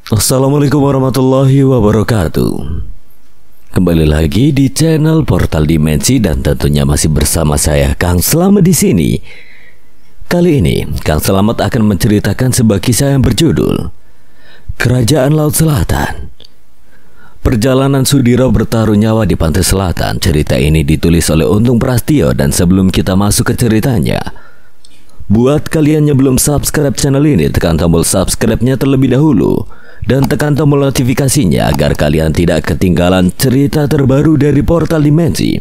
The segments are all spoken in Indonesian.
Assalamualaikum warahmatullahi wabarakatuh. Kembali lagi di channel Portal Dimensi dan tentunya masih bersama saya Kang Slamet di sini. Kali ini Kang Slamet akan menceritakan sebuah kisah yang berjudul Kerajaan Laut Selatan. Perjalanan Sudiro bertaruh nyawa di pantai selatan. Cerita ini ditulis oleh Untung Prastio. Dan sebelum kita masuk ke ceritanya, buat kalian yang belum subscribe channel ini, tekan tombol subscribe-nya terlebih dahulu dan tekan tombol notifikasinya agar kalian tidak ketinggalan cerita terbaru dari Portal Dimensi.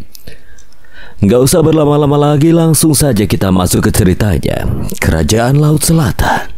Nggak usah berlama-lama lagi, langsung saja kita masuk ke ceritanya. Kerajaan Laut Selatan.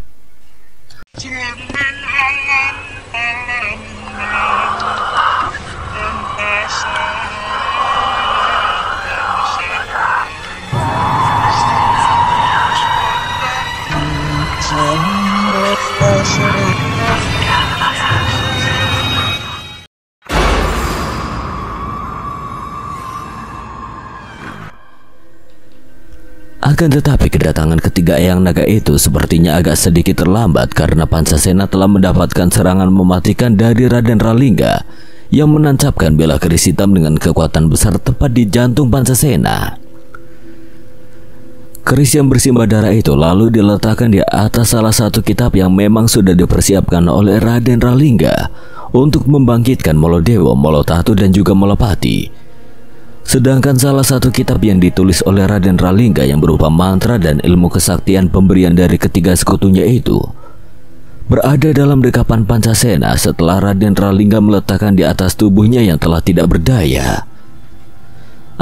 Akan tetapi kedatangan ketiga Eyang Naga itu sepertinya agak sedikit terlambat karena Pancasena telah mendapatkan serangan mematikan dari Raden Ralingga yang menancapkan bela keris hitam dengan kekuatan besar tepat di jantung Pancasena. Keris yang bersimbah darah itu lalu diletakkan di atas salah satu kitab yang memang sudah dipersiapkan oleh Raden Ralingga untuk membangkitkan Molodewo, Molotatu dan juga Molopati. Sedangkan salah satu kitab yang ditulis oleh Raden Ralingga yang berupa mantra dan ilmu kesaktian pemberian dari ketiga sekutunya itu berada dalam dekapan Pancasena setelah Raden Ralingga meletakkan di atas tubuhnya yang telah tidak berdaya.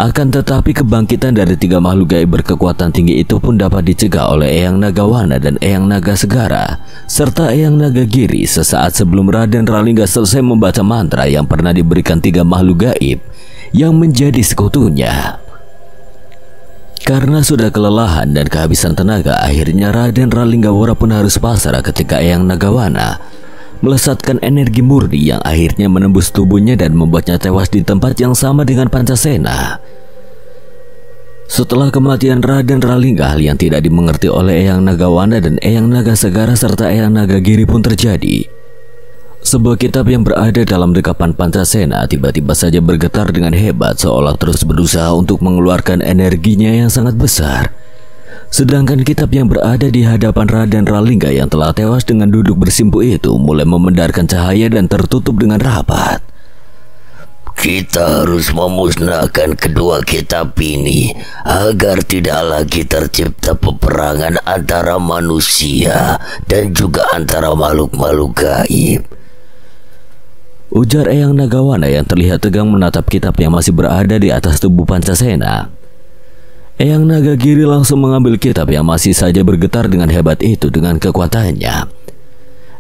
Akan tetapi kebangkitan dari tiga makhluk gaib berkekuatan tinggi itu pun dapat dicegah oleh Eyang Nagawana dan Eyang Naga Segara serta Eyang Naga Giri sesaat sebelum Raden Ralingga selesai membaca mantra yang pernah diberikan tiga makhluk gaib yang menjadi sekutunya. Karena sudah kelelahan dan kehabisan tenaga, akhirnya Raden Ralinggawara pun harus pasrah ketika Eyang Nagawana melesatkan energi murni yang akhirnya menembus tubuhnya dan membuatnya tewas di tempat yang sama dengan Pancasena. Setelah kematian Raden Ralingga, hal yang tidak dimengerti oleh Eyang Nagawana dan Eyang Naga Segara serta Eyang Naga Giri pun terjadi. Sebuah kitab yang berada dalam dekapan Pancasena tiba-tiba saja bergetar dengan hebat seolah terus berusaha untuk mengeluarkan energinya yang sangat besar. Sedangkan kitab yang berada di hadapan Raden Ralingga yang telah tewas dengan duduk bersimpu itu mulai memendarkan cahaya dan tertutup dengan rapat. Kita harus memusnahkan kedua kitab ini agar tidak lagi tercipta peperangan antara manusia dan juga antara makhluk-makhluk gaib, ujar Eyang Nagawana yang terlihat tegang menatap kitab yang masih berada di atas tubuh Pancasena. Eyang Naga Giri langsung mengambil kitab yang masih saja bergetar dengan hebat itu dengan kekuatannya.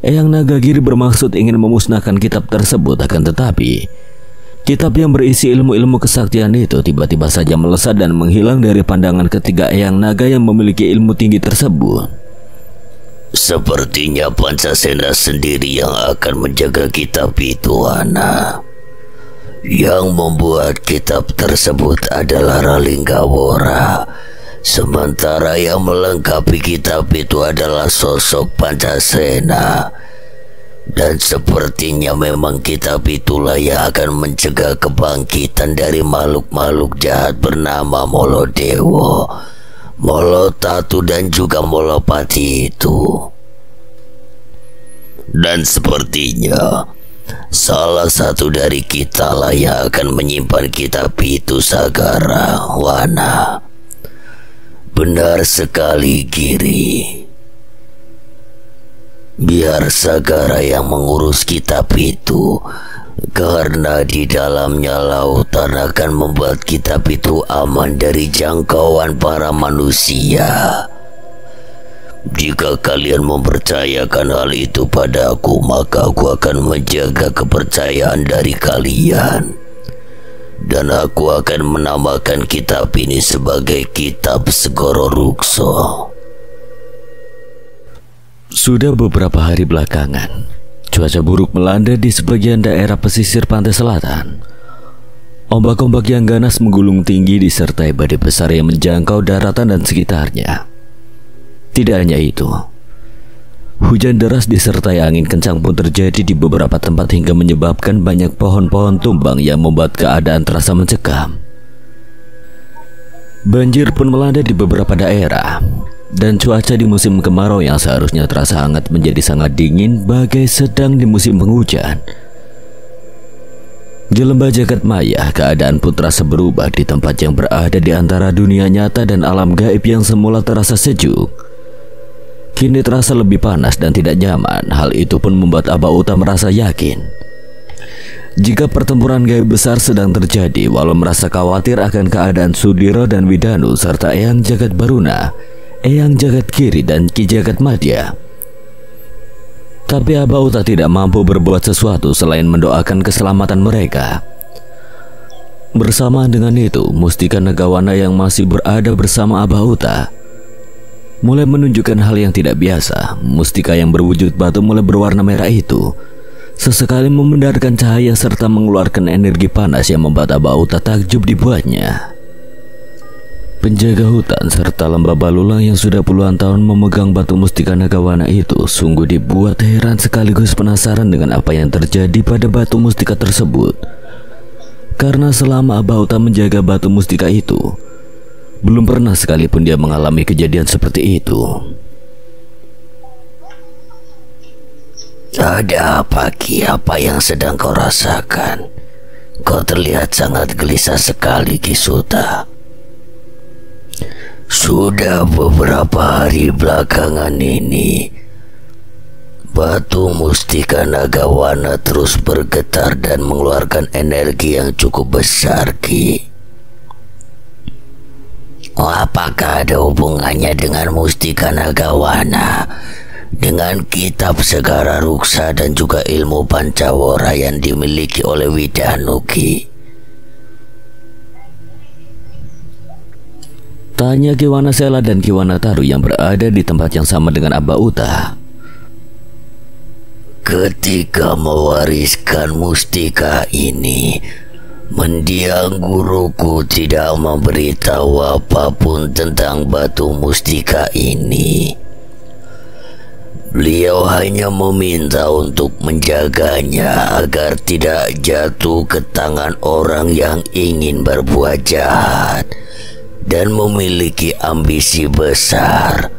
Eyang Naga Giri bermaksud ingin memusnahkan kitab tersebut, akan tetapi kitab yang berisi ilmu-ilmu kesaktian itu tiba-tiba saja melesat dan menghilang dari pandangan ketiga Eyang Naga yang memiliki ilmu tinggi tersebut. Sepertinya Pancasena sendiri yang akan menjaga kitab itu, Ana. Yang membuat kitab tersebut adalah Ralinggawara, sementara yang melengkapi kitab itu adalah sosok Pancasena. Dan sepertinya memang kitab itulah yang akan mencegah kebangkitan dari makhluk-makhluk jahat bernama Molodewo, Molotatu dan juga Molopati itu. Dan sepertinya salah satu dari kita lah yang akan menyimpan kitab itu, Sagara, Wana. Benar sekali, Giri. Biar Sagara yang mengurus kitab itu, karena di dalamnya lautan akan membuat kitab itu aman dari jangkauan para manusia. Jika kalian mempercayakan hal itu padaku, maka aku akan menjaga kepercayaan dari kalian. Dan aku akan menamakan kitab ini sebagai Kitab Segoro Rukso. Sudah beberapa hari belakangan, cuaca buruk melanda di sebagian daerah pesisir pantai selatan. Ombak-ombak yang ganas menggulung tinggi disertai badai besar yang menjangkau daratan dan sekitarnya. Tidak hanya itu, Hujan deras disertai angin kencang pun terjadi di beberapa tempat hingga menyebabkan banyak pohon-pohon tumbang yang membuat keadaan terasa mencekam. Banjir pun melanda di beberapa daerah, dan cuaca di musim kemarau yang seharusnya terasa hangat menjadi sangat dingin bagai sedang di musim penghujan. Di lembah jagat maya, keadaan pun terasa berubah di tempat yang berada di antara dunia nyata dan alam gaib yang semula terasa sejuk. Kini terasa lebih panas dan tidak nyaman. Hal itu pun membuat Abauta merasa yakin jika pertempuran gaib besar sedang terjadi. Walau merasa khawatir akan keadaan Sudiro dan Widanu serta Eyang Jagat Baruna, Eyang Jagat Kiri dan Ki Jagat Madya, tapi Abauta tidak mampu berbuat sesuatu selain mendoakan keselamatan mereka. Bersamaan dengan itu, Mustika Nagawana yang masih berada bersama Abauta mulai menunjukkan hal yang tidak biasa. Mustika yang berwujud batu mulai berwarna merah itu sesekali memandarkan cahaya serta mengeluarkan energi panas yang membuat Abauta takjub dibuatnya. Penjaga hutan serta lembah Balulang yang sudah puluhan tahun memegang batu Mustika Nagawana itu sungguh dibuat heran sekaligus penasaran dengan apa yang terjadi pada batu mustika tersebut. Karena selama Abauta menjaga batu mustika itu, belum pernah sekalipun dia mengalami kejadian seperti itu. Ada apa, Ki? Apa yang sedang kau rasakan? Kau terlihat sangat gelisah sekali, Ki Suta. Sudah beberapa hari belakangan ini, batu Mustika Nagawana terus bergetar dan mengeluarkan energi yang cukup besar, Ki. Apakah ada hubungannya dengan Mustika Nagawana, dengan kitab Segara Ruksa dan juga ilmu Pancawara yang dimiliki oleh Widanu, Ki? Tanya Ki Wanasela dan Ki Wanataru yang berada di tempat yang sama dengan Abauta. Ketika mewariskan mustika ini, mendiang guruku tidak memberitahu apapun tentang batu mustika ini. Beliau hanya meminta untuk menjaganya agar tidak jatuh ke tangan orang yang ingin berbuat jahat dan memiliki ambisi besar.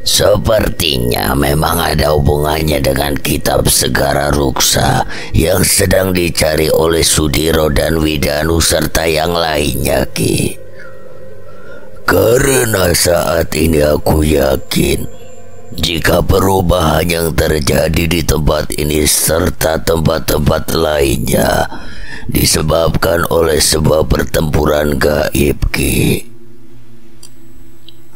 Sepertinya memang ada hubungannya dengan kitab Segara Ruksa yang sedang dicari oleh Sudiro dan Widanu serta yang lainnya, Ki. Karena saat ini aku yakin jika perubahan yang terjadi di tempat ini serta tempat-tempat lainnya disebabkan oleh sebuah pertempuran gaib, Ki.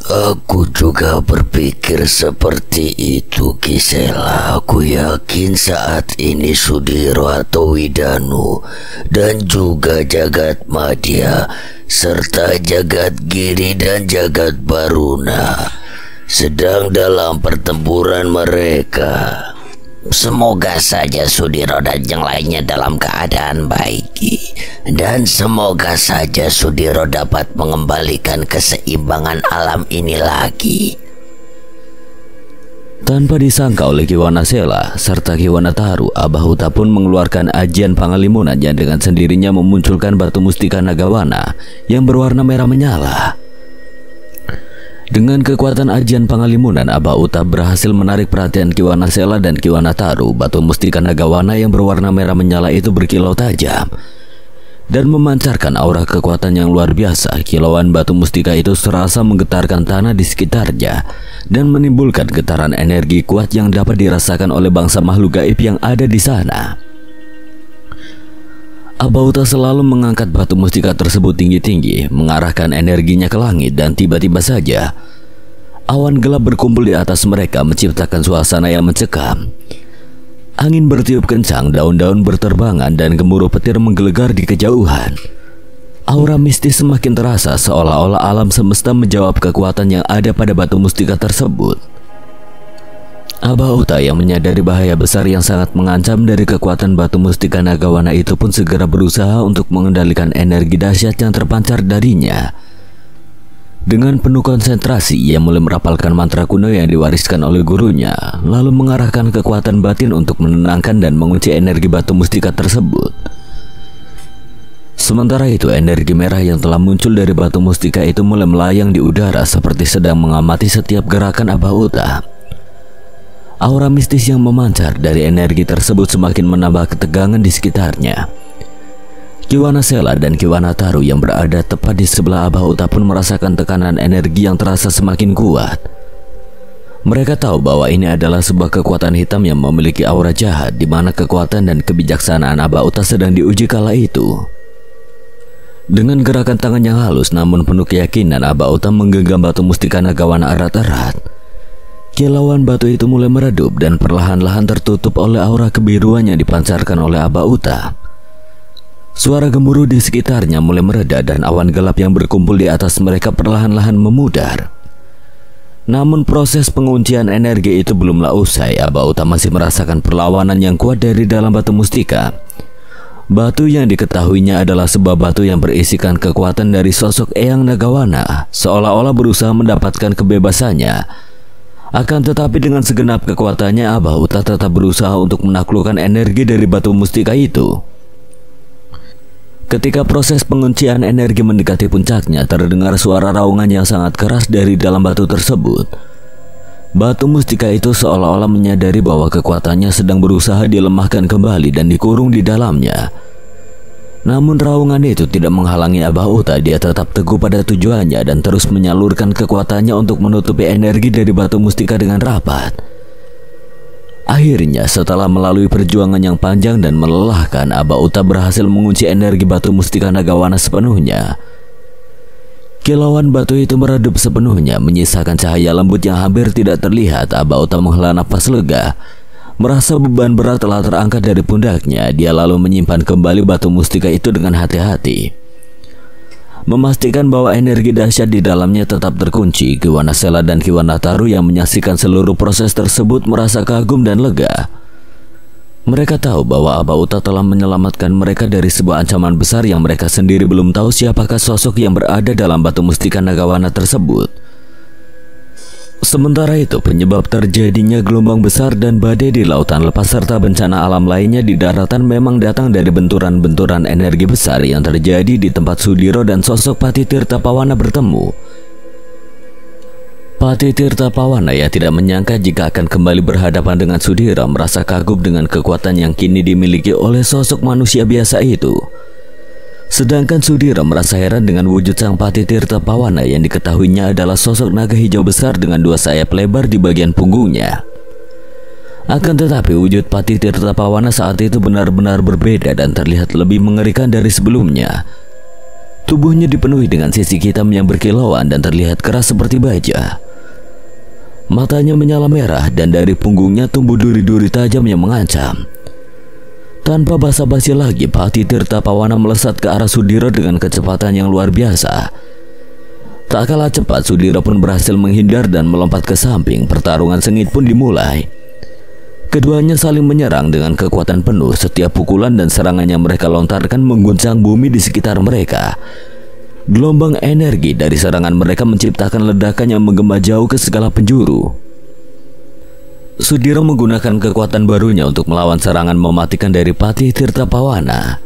Aku juga berpikir seperti itu, Kisela. Aku yakin saat ini Sudiro atau Widanu dan juga Jagat Madya serta Jagat Giri dan Jagat Baruna sedang dalam pertempuran mereka. Semoga saja Sudiro dan yang lainnya dalam keadaan baik, dan semoga saja Sudiro dapat mengembalikan keseimbangan alam ini lagi. Tanpa disangka oleh Ki Wanasela serta Ki Wanataru, Abauta pun mengeluarkan ajian pangalimunan yang dengan sendirinya memunculkan batu Mustika Nagawana yang berwarna merah menyala. Dengan kekuatan ajian pangalimunan, Abauta berhasil menarik perhatian Ki Wanasela dan Ki Wanataru. Batu Mustika Nagawana yang berwarna merah menyala itu berkilau tajam dan memancarkan aura kekuatan yang luar biasa. Kilauan batu mustika itu serasa menggetarkan tanah di sekitarnya dan menimbulkan getaran energi kuat yang dapat dirasakan oleh bangsa makhluk gaib yang ada di sana. Abauta selalu mengangkat batu mustika tersebut tinggi-tinggi, mengarahkan energinya ke langit, dan tiba-tiba saja awan gelap berkumpul di atas mereka menciptakan suasana yang mencekam. Angin bertiup kencang, daun-daun berterbangan, dan gemuruh petir menggelegar di kejauhan. Aura mistis semakin terasa, seolah-olah alam semesta menjawab kekuatan yang ada pada batu mustika tersebut. Abauta yang menyadari bahaya besar yang sangat mengancam dari kekuatan batu Mustika Nagawana itu pun segera berusaha untuk mengendalikan energi dahsyat yang terpancar darinya. Dengan penuh konsentrasi, ia mulai merapalkan mantra kuno yang diwariskan oleh gurunya, lalu mengarahkan kekuatan batin untuk menenangkan dan mengunci energi batu mustika tersebut. Sementara itu, energi merah yang telah muncul dari batu mustika itu mulai melayang di udara seperti sedang mengamati setiap gerakan Abah Uta. Aura mistis yang memancar dari energi tersebut semakin menambah ketegangan di sekitarnya. Ki Wanasela dan Ki Wanataru yang berada tepat di sebelah Abah Uta pun merasakan tekanan energi yang terasa semakin kuat. Mereka tahu bahwa ini adalah sebuah kekuatan hitam yang memiliki aura jahat, di mana kekuatan dan kebijaksanaan Abah Uta sedang diuji kala itu. Dengan gerakan tangan yang halus namun penuh keyakinan, Abah Uta menggenggam batu mustika Nagawana erat-erat. Kilauan batu itu mulai meredup dan perlahan-lahan tertutup oleh aura kebiruan yang dipancarkan oleh Abah Uta. Suara gemuruh di sekitarnya mulai mereda dan awan gelap yang berkumpul di atas mereka perlahan-lahan memudar. Namun proses penguncian energi itu belumlah usai. Abah Uta masih merasakan perlawanan yang kuat dari dalam batu mustika. Batu yang diketahuinya adalah sebuah batu yang berisikan kekuatan dari sosok Eyang Nagawana, seolah-olah berusaha mendapatkan kebebasannya. Akan tetapi dengan segenap kekuatannya, Abah Uta tetap berusaha untuk menaklukkan energi dari batu mustika itu. Ketika proses penguncian energi mendekati puncaknya, terdengar suara raungan yang sangat keras dari dalam batu tersebut. Batu mustika itu seolah-olah menyadari bahwa kekuatannya sedang berusaha dilemahkan kembali dan dikurung di dalamnya. Namun raungan itu tidak menghalangi Abah Uta. Dia tetap teguh pada tujuannya dan terus menyalurkan kekuatannya untuk menutupi energi dari batu mustika dengan rapat. Akhirnya, setelah melalui perjuangan yang panjang dan melelahkan, Abah Uta berhasil mengunci energi batu mustika Nagawana sepenuhnya. Kilauan batu itu meredup sepenuhnya, menyisakan cahaya lembut yang hampir tidak terlihat. Abah Uta menghela nafas lega. Merasa beban berat telah terangkat dari pundaknya, dia lalu menyimpan kembali batu mustika itu dengan hati-hati. Memastikan bahwa energi dahsyat di dalamnya tetap terkunci, Ki Wanasela dan Ki Wanataru yang menyaksikan seluruh proses tersebut merasa kagum dan lega. Mereka tahu bahwa Abah Uta telah menyelamatkan mereka dari sebuah ancaman besar yang mereka sendiri belum tahu siapakah sosok yang berada dalam batu mustika Nagawana tersebut. Sementara itu, penyebab terjadinya gelombang besar dan badai di lautan lepas serta bencana alam lainnya di daratan memang datang dari benturan-benturan energi besar yang terjadi di tempat Sudiro dan sosok Pati Tirta Pawana bertemu. Pati Tirta Pawana yang tidak menyangka jika akan kembali berhadapan dengan Sudiro merasa kagum dengan kekuatan yang kini dimiliki oleh sosok manusia biasa itu. Sedangkan Sudiro merasa heran dengan wujud sang Pati Tirta Pawana yang diketahuinya adalah sosok naga hijau besar dengan dua sayap lebar di bagian punggungnya. Akan tetapi wujud Pati Tirta Pawana saat itu benar-benar berbeda dan terlihat lebih mengerikan dari sebelumnya. Tubuhnya dipenuhi dengan sisik hitam yang berkilauan dan terlihat keras seperti baja. Matanya menyala merah dan dari punggungnya tumbuh duri-duri tajam yang mengancam. Tanpa basa-basi lagi, Pati Tirta Pawana melesat ke arah Sudiro dengan kecepatan yang luar biasa. Tak kalah cepat, Sudiro pun berhasil menghindar dan melompat ke samping. Pertarungan sengit pun dimulai. Keduanya saling menyerang dengan kekuatan penuh. Setiap pukulan dan serangan yang mereka lontarkan mengguncang bumi di sekitar mereka. Gelombang energi dari serangan mereka menciptakan ledakan yang menggema jauh ke segala penjuru. Sudiro menggunakan kekuatan barunya untuk melawan serangan mematikan dari Pati Tirta Pawana.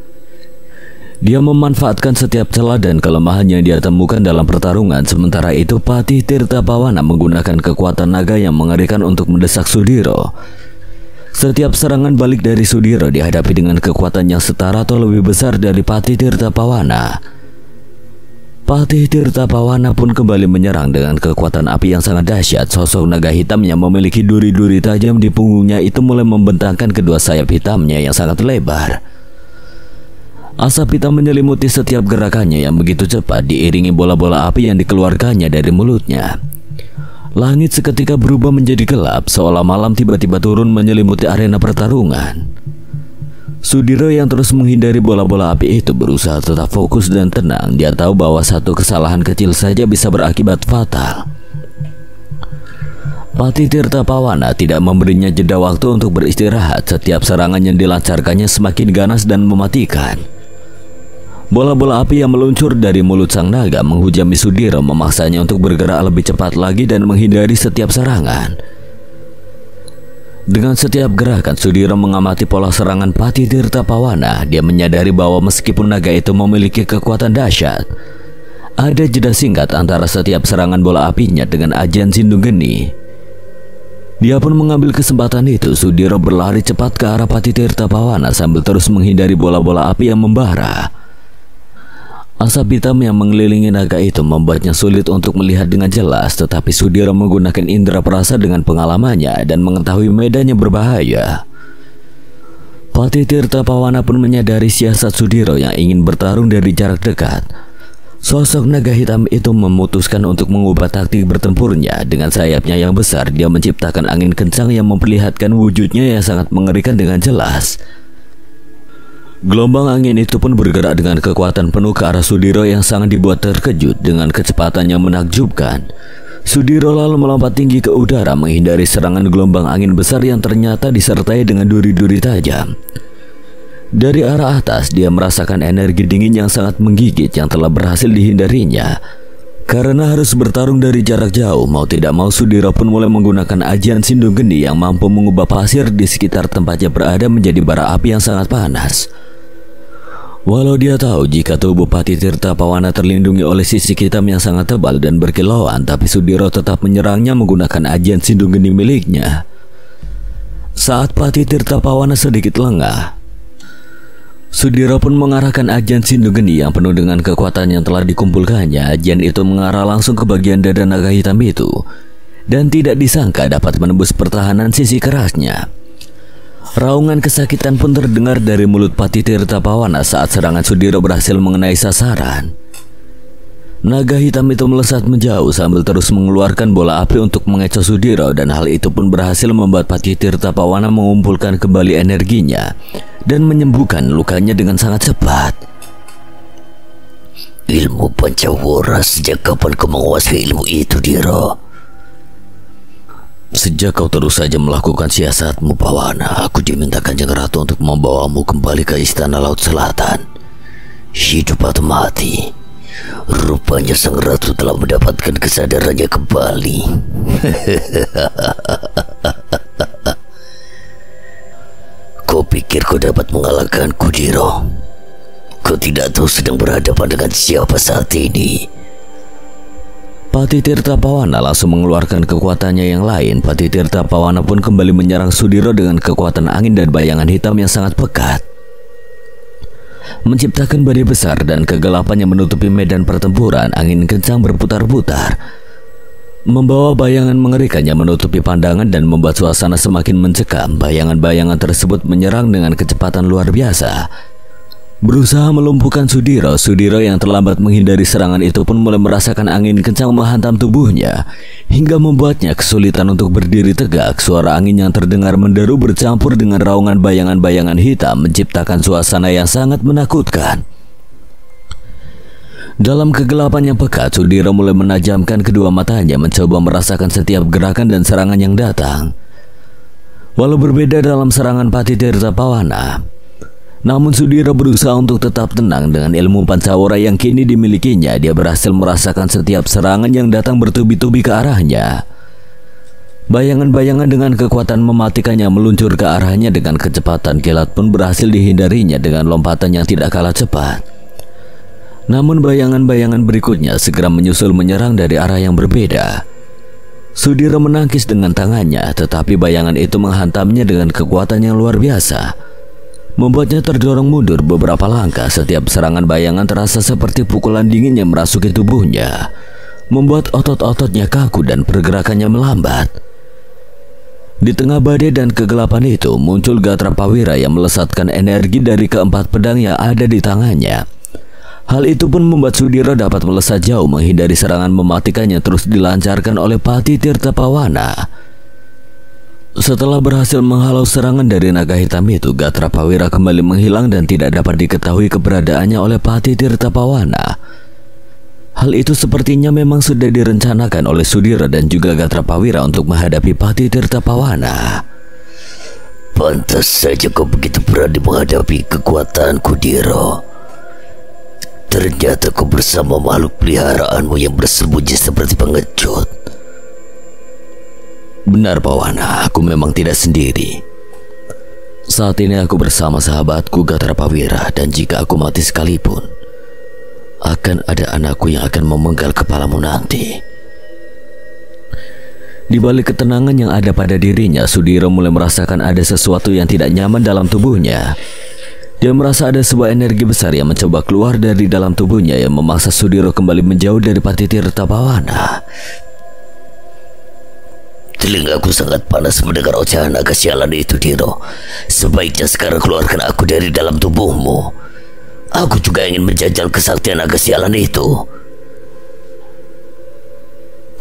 Dia memanfaatkan setiap celah dan kelemahan yang dia temukan dalam pertarungan. Sementara itu, Pati Tirta Pawana menggunakan kekuatan naga yang mengerikan untuk mendesak Sudiro. Setiap serangan balik dari Sudiro dihadapi dengan kekuatan yang setara atau lebih besar dari Pati Tirta Pawana. Pati Tirta Pawana pun kembali menyerang dengan kekuatan api yang sangat dahsyat. Sosok naga hitam yang memiliki duri-duri tajam di punggungnya itu mulai membentangkan kedua sayap hitamnya yang sangat lebar. Asap hitam menyelimuti setiap gerakannya yang begitu cepat, diiringi bola-bola api yang dikeluarkannya dari mulutnya. Langit seketika berubah menjadi gelap, seolah malam tiba-tiba turun menyelimuti arena pertarungan. Sudiro yang terus menghindari bola-bola api itu berusaha tetap fokus dan tenang. Dia tahu bahwa satu kesalahan kecil saja bisa berakibat fatal. Pati Tirta Pawana tidak memberinya jeda waktu untuk beristirahat. Setiap serangan yang dilancarkannya semakin ganas dan mematikan. Bola-bola api yang meluncur dari mulut sang naga menghujami Sudiro, memaksanya untuk bergerak lebih cepat lagi dan menghindari setiap serangan. Dengan setiap gerakan, Sudiro mengamati pola serangan Pati Tirta Pawana. Dia menyadari bahwa meskipun naga itu memiliki kekuatan dahsyat, ada jeda singkat antara setiap serangan bola apinya dengan ajian Sindung Geni. Dia pun mengambil kesempatan itu. Sudiro berlari cepat ke arah Pati Tirta Pawana sambil terus menghindari bola-bola api yang membara. Asap hitam yang mengelilingi naga itu membuatnya sulit untuk melihat dengan jelas, tetapi Sudiro menggunakan indera perasa dengan pengalamannya dan mengetahui medannya berbahaya. Pati Tirta Pawana pun menyadari siasat Sudiro yang ingin bertarung dari jarak dekat. Sosok naga hitam itu memutuskan untuk mengubah taktik bertempurnya. Dengan sayapnya yang besar, dia menciptakan angin kencang yang memperlihatkan wujudnya yang sangat mengerikan dengan jelas. Gelombang angin itu pun bergerak dengan kekuatan penuh ke arah Sudiro yang sangat dibuat terkejut. Dengan kecepatan yang menakjubkan, Sudiro lalu melompat tinggi ke udara menghindari serangan gelombang angin besar yang ternyata disertai dengan duri-duri tajam. Dari arah atas, dia merasakan energi dingin yang sangat menggigit yang telah berhasil dihindarinya. Karena harus bertarung dari jarak jauh, mau tidak mau Sudiro pun mulai menggunakan ajian Sindung Geni yang mampu mengubah pasir di sekitar tempatnya berada menjadi bara api yang sangat panas. Walau dia tahu jika tubuh Pati Tirta Pawana terlindungi oleh sisik hitam yang sangat tebal dan berkilauan, tapi Sudiro tetap menyerangnya menggunakan ajian Sindung Geni miliknya. Saat Pati Tirta Pawana sedikit lengah, Sudiro pun mengarahkan ajian Sindung Geni yang penuh dengan kekuatan yang telah dikumpulkannya. Ajian itu mengarah langsung ke bagian dada naga hitam itu, dan tidak disangka dapat menembus pertahanan sisi kerasnya. Raungan kesakitan pun terdengar dari mulut Pati Tirta Pawana saat serangan Sudiro berhasil mengenai sasaran. Naga hitam itu melesat menjauh sambil terus mengeluarkan bola api untuk mengecoh Sudiro, dan hal itu pun berhasil membuat Pati Tirta Pawana mengumpulkan kembali energinya dan menyembuhkan lukanya dengan sangat cepat. Ilmu Pancawara, sejak kapan kau menguasai ilmu itu, Diro? Sejak kau terus saja melakukan siasatmu, Pawana, aku dimintakan Jeng Ratu untuk membawamu kembali ke Istana Laut Selatan. Hidup atau mati, rupanya Sang Ratu telah mendapatkan kesadarannya kembali. Kau pikir kau dapat mengalahkanku, Diro? Kau tidak tahu sedang berhadapan dengan siapa saat ini. Pati Tirta Pawana langsung mengeluarkan kekuatannya yang lain. Pati Tirta Pawana pun kembali menyerang Sudiro dengan kekuatan angin dan bayangan hitam yang sangat pekat, menciptakan badai besar dan kegelapan yang menutupi medan pertempuran. Angin kencang berputar-putar, membawa bayangan mengerikan yang menutupi pandangan dan membuat suasana semakin mencekam. Bayangan-bayangan tersebut menyerang dengan kecepatan luar biasa, berusaha melumpuhkan Sudiro. Sudiro yang terlambat menghindari serangan itu pun mulai merasakan angin kencang menghantam tubuhnya hingga membuatnya kesulitan untuk berdiri tegak. Suara angin yang terdengar menderu bercampur dengan raungan bayangan-bayangan hitam menciptakan suasana yang sangat menakutkan. Dalam kegelapan yang pekat, Sudiro mulai menajamkan kedua matanya mencoba merasakan setiap gerakan dan serangan yang datang. Walau berbeda dalam serangan Pati Tirta Pawana, namun Sudiro berusaha untuk tetap tenang. Dengan ilmu Pancawara yang kini dimilikinya, dia berhasil merasakan setiap serangan yang datang bertubi-tubi ke arahnya. Bayangan-bayangan dengan kekuatan mematikannya meluncur ke arahnya dengan kecepatan kilat pun berhasil dihindarinya dengan lompatan yang tidak kalah cepat. Namun bayangan-bayangan berikutnya segera menyusul menyerang dari arah yang berbeda. Sudiro menangkis dengan tangannya, tetapi bayangan itu menghantamnya dengan kekuatan yang luar biasa, membuatnya terdorong mundur beberapa langkah. Setiap serangan bayangan terasa seperti pukulan dingin yang merasuki tubuhnya, membuat otot-ototnya kaku dan pergerakannya melambat. Di tengah badai dan kegelapan itu muncul Gatra Pawira yang melesatkan energi dari keempat pedang yang ada di tangannya. Hal itu pun membuat Sudiro dapat melesat jauh menghindari serangan mematikan yang terus dilancarkan oleh Pati Tirta Pawana. Setelah berhasil menghalau serangan dari naga hitam itu, Gatra Pawira kembali menghilang dan tidak dapat diketahui keberadaannya oleh Pati Tirta Pawana. Hal itu sepertinya memang sudah direncanakan oleh Sudiro dan juga Gatra Pawira untuk menghadapi Pati Tirta Pawana. Pantas saja kau begitu berani menghadapi kekuatanku, Diro. Ternyata kau bersama makhluk peliharaanmu yang bersembunyi seperti pengecut. Benar Pawana, aku memang tidak sendiri. Saat ini aku bersama sahabatku Gatrapawira, dan jika aku mati sekalipun, akan ada anakku yang akan memenggal kepalamu nanti. Di balik ketenangan yang ada pada dirinya, Sudiro mulai merasakan ada sesuatu yang tidak nyaman dalam tubuhnya. Dia merasa ada sebuah energi besar yang mencoba keluar dari dalam tubuhnya yang memaksa Sudiro kembali menjauh dari Patitirta Pawana. Telingaku sangat panas mendengar ocehan naga sialan itu, Diro. Sebaiknya sekarang keluarkan aku dari dalam tubuhmu. Aku juga ingin menjajal kesaktian naga sialan itu.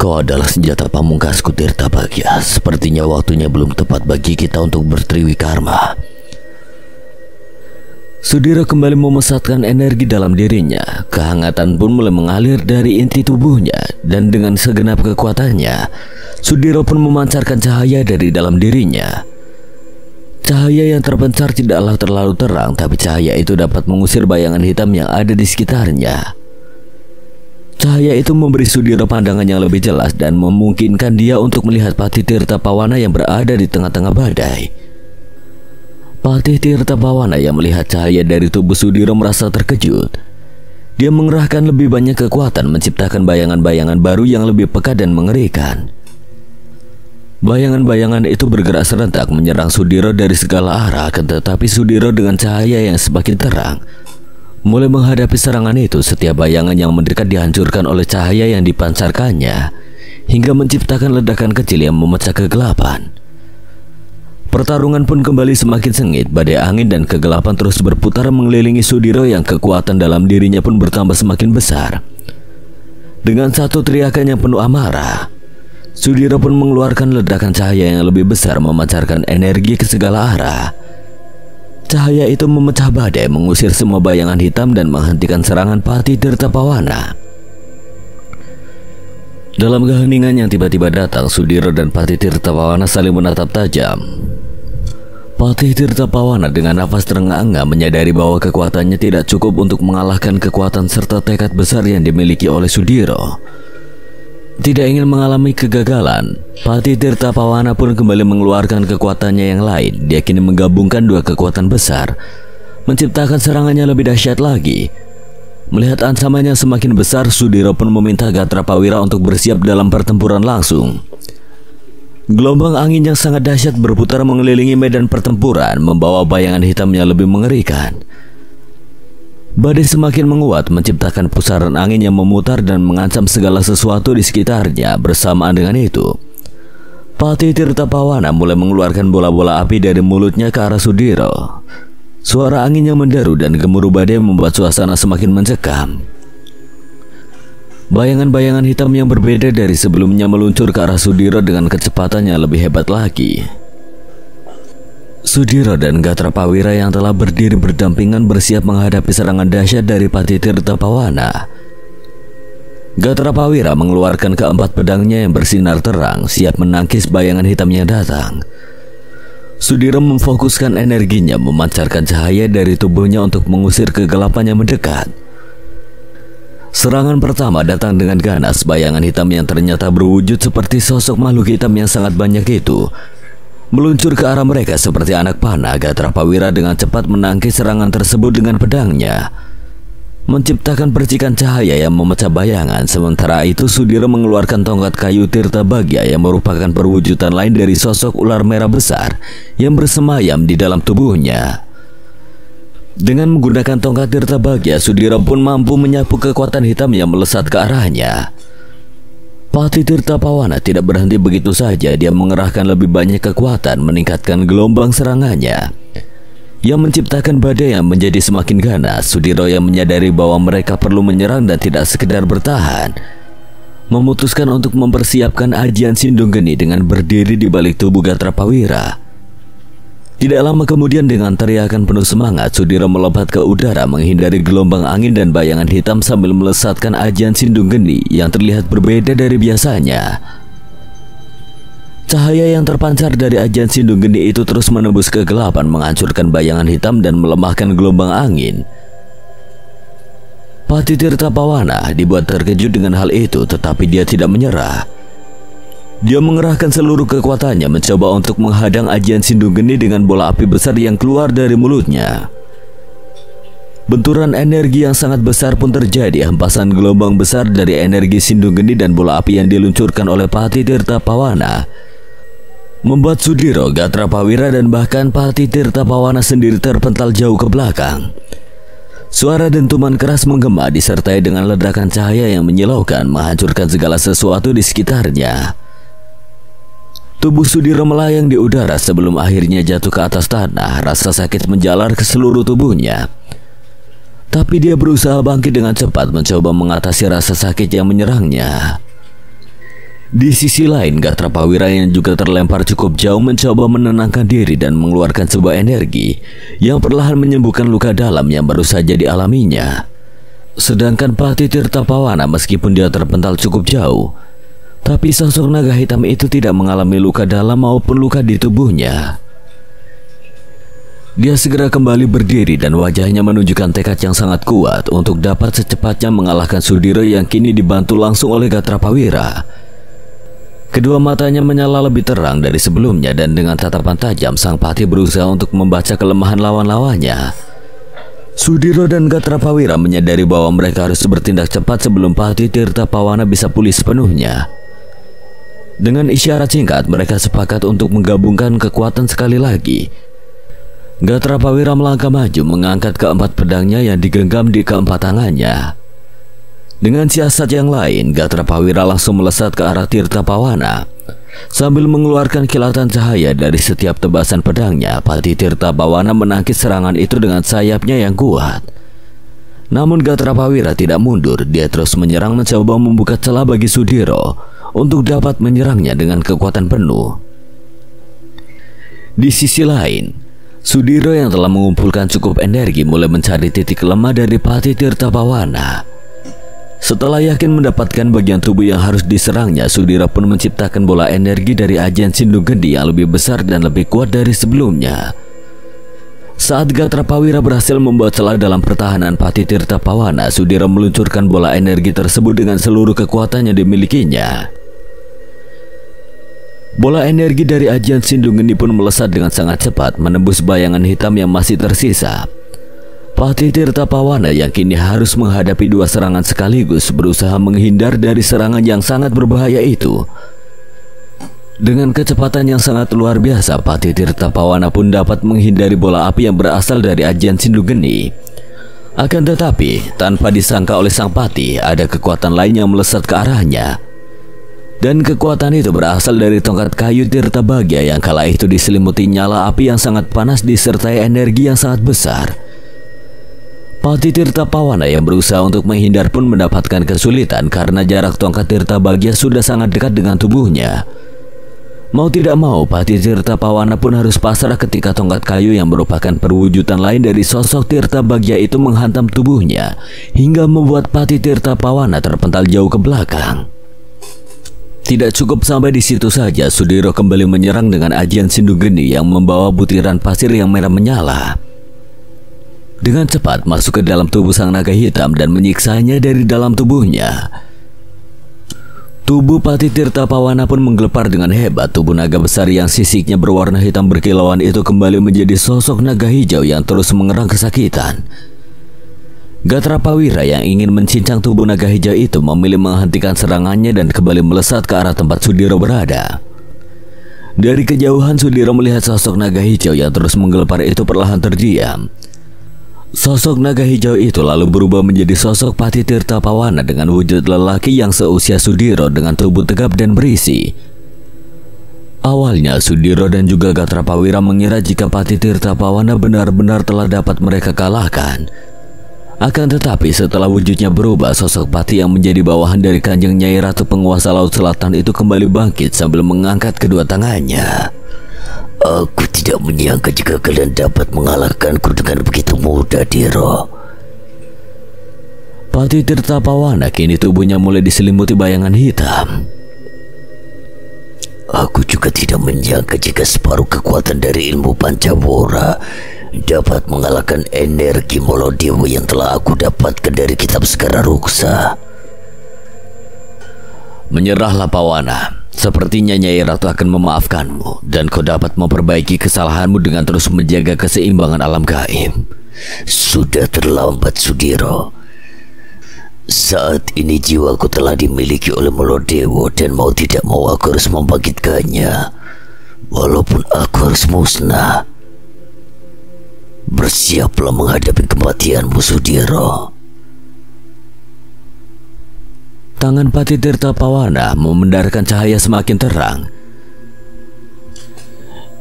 Kau adalah senjata pamungkasku, Tirta Bagya. Sepertinya waktunya belum tepat bagi kita untuk bertriwikarma. Sudiro kembali memusatkan energi dalam dirinya. Kehangatan pun mulai mengalir dari inti tubuhnya, dan dengan segenap kekuatannya, Sudiro pun memancarkan cahaya dari dalam dirinya. Cahaya yang terpencar tidaklah terlalu terang, tapi cahaya itu dapat mengusir bayangan hitam yang ada di sekitarnya. Cahaya itu memberi Sudiro pandangan yang lebih jelas dan memungkinkan dia untuk melihat Patitirta Pawana yang berada di tengah-tengah badai. Patitirta Pawana yang melihat cahaya dari tubuh Sudiro merasa terkejut. Dia mengerahkan lebih banyak kekuatan menciptakan bayangan-bayangan baru yang lebih pekat dan mengerikan. Bayangan-bayangan itu bergerak serentak menyerang Sudiro dari segala arah, tetapi Sudiro dengan cahaya yang semakin terang mulai menghadapi serangan itu. Setiap bayangan yang mendekat dihancurkan oleh cahaya yang dipancarkannya, hingga menciptakan ledakan kecil yang memecah kegelapan. Pertarungan pun kembali semakin sengit. Badai angin dan kegelapan terus berputar mengelilingi Sudiro yang kekuatan dalam dirinya pun bertambah semakin besar. Dengan satu teriakan yang penuh amarah, Sudiro pun mengeluarkan ledakan cahaya yang lebih besar memancarkan energi ke segala arah. Cahaya itu memecah badai, mengusir semua bayangan hitam dan menghentikan serangan Patitirta Pawana. Dalam keheningan yang tiba-tiba datang, Sudiro dan Patitirta Pawana saling menatap tajam. Patitirta Pawana dengan nafas terengah-engah menyadari bahwa kekuatannya tidak cukup untuk mengalahkan kekuatan serta tekad besar yang dimiliki oleh Sudiro. Tidak ingin mengalami kegagalan, Patitirta Pawana pun kembali mengeluarkan kekuatannya yang lain. Dia kini menggabungkan dua kekuatan besar, menciptakan serangannya lebih dahsyat lagi. Melihat ancamannya semakin besar, Sudiro pun meminta Gatrapawira untuk bersiap dalam pertempuran langsung. Gelombang angin yang sangat dahsyat berputar mengelilingi medan pertempuran, membawa bayangan hitam yang lebih mengerikan. Badai semakin menguat, menciptakan pusaran angin yang memutar dan mengancam segala sesuatu di sekitarnya. Bersamaan dengan itu, Patitirta Pawana mulai mengeluarkan bola-bola api dari mulutnya ke arah Sudiro. Suara angin yang menderu dan gemuruh badai membuat suasana semakin mencekam. Bayangan-bayangan hitam yang berbeda dari sebelumnya meluncur ke arah Sudiro dengan kecepatan yang lebih hebat lagi. Sudiro dan Gatrapawira yang telah berdiri berdampingan bersiap menghadapi serangan dahsyat dari Patitirta Pawana. Gatrapawira mengeluarkan keempat pedangnya yang bersinar terang, siap menangkis bayangan hitam yang datang. Sudiro memfokuskan energinya memancarkan cahaya dari tubuhnya untuk mengusir kegelapan yang mendekat. Serangan pertama datang dengan ganas. Bayangan hitam yang ternyata berwujud seperti sosok makhluk hitam yang sangat banyak itu meluncur ke arah mereka seperti anak panah. Gatrapawira dengan cepat menangkis serangan tersebut dengan pedangnya, menciptakan percikan cahaya yang memecah bayangan. Sementara itu Sudiro mengeluarkan tongkat kayu Tirta Bagya yang merupakan perwujudan lain dari sosok ular merah besar yang bersemayam di dalam tubuhnya. Dengan menggunakan tongkat Tirta Bagya, Sudiro pun mampu menyapu kekuatan hitam yang melesat ke arahnya. Patitirta Pawana tidak berhenti begitu saja. Dia mengerahkan lebih banyak kekuatan, meningkatkan gelombang serangannya yang menciptakan badai yang menjadi semakin ganas. Sudiro yang menyadari bahwa mereka perlu menyerang dan tidak sekedar bertahan, memutuskan untuk mempersiapkan ajian Sindung Geni dengan berdiri di balik tubuh Gatrapawira. Tidak lama kemudian dengan teriakan penuh semangat, Sudiro melompat ke udara menghindari gelombang angin dan bayangan hitam sambil melesatkan ajian Sindung Geni yang terlihat berbeda dari biasanya. Cahaya yang terpancar dari ajian Sindung Geni itu terus menembus kegelapan, menghancurkan bayangan hitam dan melemahkan gelombang angin. Pati Tirtapawana dibuat terkejut dengan hal itu, tetapi dia tidak menyerah. Dia mengerahkan seluruh kekuatannya mencoba untuk menghadang ajian Sindunggeni dengan bola api besar yang keluar dari mulutnya. Benturan energi yang sangat besar pun terjadi. Hempasan gelombang besar dari energi Sindunggeni dan bola api yang diluncurkan oleh Pati Tirtapawana membuat Sudiro, Gatrapawira, dan bahkan Pati Tirtapawana sendiri terpental jauh ke belakang. Suara dentuman keras menggema disertai dengan ledakan cahaya yang menyilaukan, menghancurkan segala sesuatu di sekitarnya. Tubuh Sudiro melayang di udara sebelum akhirnya jatuh ke atas tanah. Rasa sakit menjalar ke seluruh tubuhnya. Tapi dia berusaha bangkit dengan cepat, mencoba mengatasi rasa sakit yang menyerangnya. Di sisi lain, Gatrapawira yang juga terlempar cukup jauh mencoba menenangkan diri dan mengeluarkan sebuah energi yang perlahan menyembuhkan luka dalam yang baru saja dialaminya. Sedangkan Pati Tirtapawana, meskipun dia terpental cukup jauh, tapi sosok naga hitam itu tidak mengalami luka dalam maupun luka di tubuhnya. Dia segera kembali berdiri dan wajahnya menunjukkan tekad yang sangat kuat untuk dapat secepatnya mengalahkan Sudiro yang kini dibantu langsung oleh Gatrapawira. Kedua matanya menyala lebih terang dari sebelumnya dan dengan tatapan tajam sang Pati berusaha untuk membaca kelemahan lawan-lawannya. Sudiro dan Gatrapawira menyadari bahwa mereka harus bertindak cepat sebelum Pati Tirtapawana bisa pulih sepenuhnya. Dengan isyarat singkat, mereka sepakat untuk menggabungkan kekuatan sekali lagi. Gatrapawira melangkah maju mengangkat keempat pedangnya yang digenggam di keempat tangannya. Dengan siasat yang lain, Gatrapawira langsung melesat ke arah Tirtapawana. Sambil mengeluarkan kilatan cahaya dari setiap tebasan pedangnya, Pati Tirtapawana menangkis serangan itu dengan sayapnya yang kuat. Namun Gatrapawira tidak mundur, dia terus menyerang mencoba membuka celah bagi Sudiro untuk dapat menyerangnya dengan kekuatan penuh. Di sisi lain, Sudiro yang telah mengumpulkan cukup energi mulai mencari titik lemah dari Pati Tirtapawana. Setelah yakin mendapatkan bagian tubuh yang harus diserangnya, Sudiro pun menciptakan bola energi dari ajian Sindunggeni yang lebih besar dan lebih kuat dari sebelumnya. Saat Gatrapawira berhasil membuat celah dalam pertahanan Pati Tirtapawana, Sudiro meluncurkan bola energi tersebut dengan seluruh kekuatan yang dimilikinya. Bola energi dari ajian Sindunggeni pun melesat dengan sangat cepat, menembus bayangan hitam yang masih tersisa. Pati Tirtapawana yang kini harus menghadapi dua serangan sekaligus berusaha menghindar dari serangan yang sangat berbahaya itu. Dengan kecepatan yang sangat luar biasa, Pati Tirtapawana pun dapat menghindari bola api yang berasal dari ajian Sindunggeni. Akan tetapi, tanpa disangka oleh sang Pati, ada kekuatan lain yang melesat ke arahnya. Dan kekuatan itu berasal dari tongkat kayu Tirtabagya yang kala itu diselimuti nyala api yang sangat panas disertai energi yang sangat besar. Pati Tirtapawana yang berusaha untuk menghindar pun mendapatkan kesulitan karena jarak tongkat Tirtabagya sudah sangat dekat dengan tubuhnya. Mau tidak mau, Pati Tirtapawana pun harus pasrah ketika tongkat kayu yang merupakan perwujudan lain dari sosok Tirtabagya itu menghantam tubuhnya hingga membuat Pati Tirtapawana terpental jauh ke belakang. Tidak cukup sampai di situ saja, Sudiro kembali menyerang dengan ajian Sindunggeni yang membawa butiran pasir yang merah menyala. Dengan cepat masuk ke dalam tubuh sang naga hitam dan menyiksanya dari dalam tubuhnya. Tubuh Pati Tirtapawana pun menggelepar dengan hebat. Tubuh naga besar yang sisiknya berwarna hitam berkilauan itu kembali menjadi sosok naga hijau yang terus mengerang kesakitan. Gatrapawira yang ingin mencincang tubuh naga hijau itu memilih menghentikan serangannya dan kembali melesat ke arah tempat Sudiro berada. Dari kejauhan Sudiro melihat sosok naga hijau yang terus menggelepar itu perlahan terdiam. Sosok naga hijau itu lalu berubah menjadi sosok Pati Tirtapawana dengan wujud lelaki yang seusia Sudiro dengan tubuh tegap dan berisi. Awalnya Sudiro dan juga Gatrapawira mengira jika Pati Tirtapawana benar-benar telah dapat mereka kalahkan. Akan tetapi setelah wujudnya berubah, sosok Pati yang menjadi bawahan dari Kanjeng Nyai Ratu Penguasa Laut Selatan itu kembali bangkit sambil mengangkat kedua tangannya. Aku tidak menyangka jika kalian dapat mengalahkanku dengan begitu mudah, Diro. Pati Tirtapawana kini tubuhnya mulai diselimuti bayangan hitam. Aku juga tidak menyangka jika separuh kekuatan dari ilmu Pancawara dapat mengalahkan energi Molodewa yang telah aku dapatkan dari kitab Segara Ruksa. Menyerahlah Pawana. Sepertinya Nyai Ratu akan memaafkanmu dan kau dapat memperbaiki kesalahanmu dengan terus menjaga keseimbangan alam gaib. Sudah terlambat, Sudiro. Saat ini jiwaku telah dimiliki oleh Molodewa dan mau tidak mau aku harus membangkitkannya. Walaupun aku harus musnah. Bersiaplah menghadapi kematianmu, Sudiro. Tangan Patitirta Pawana memendarkan cahaya semakin terang.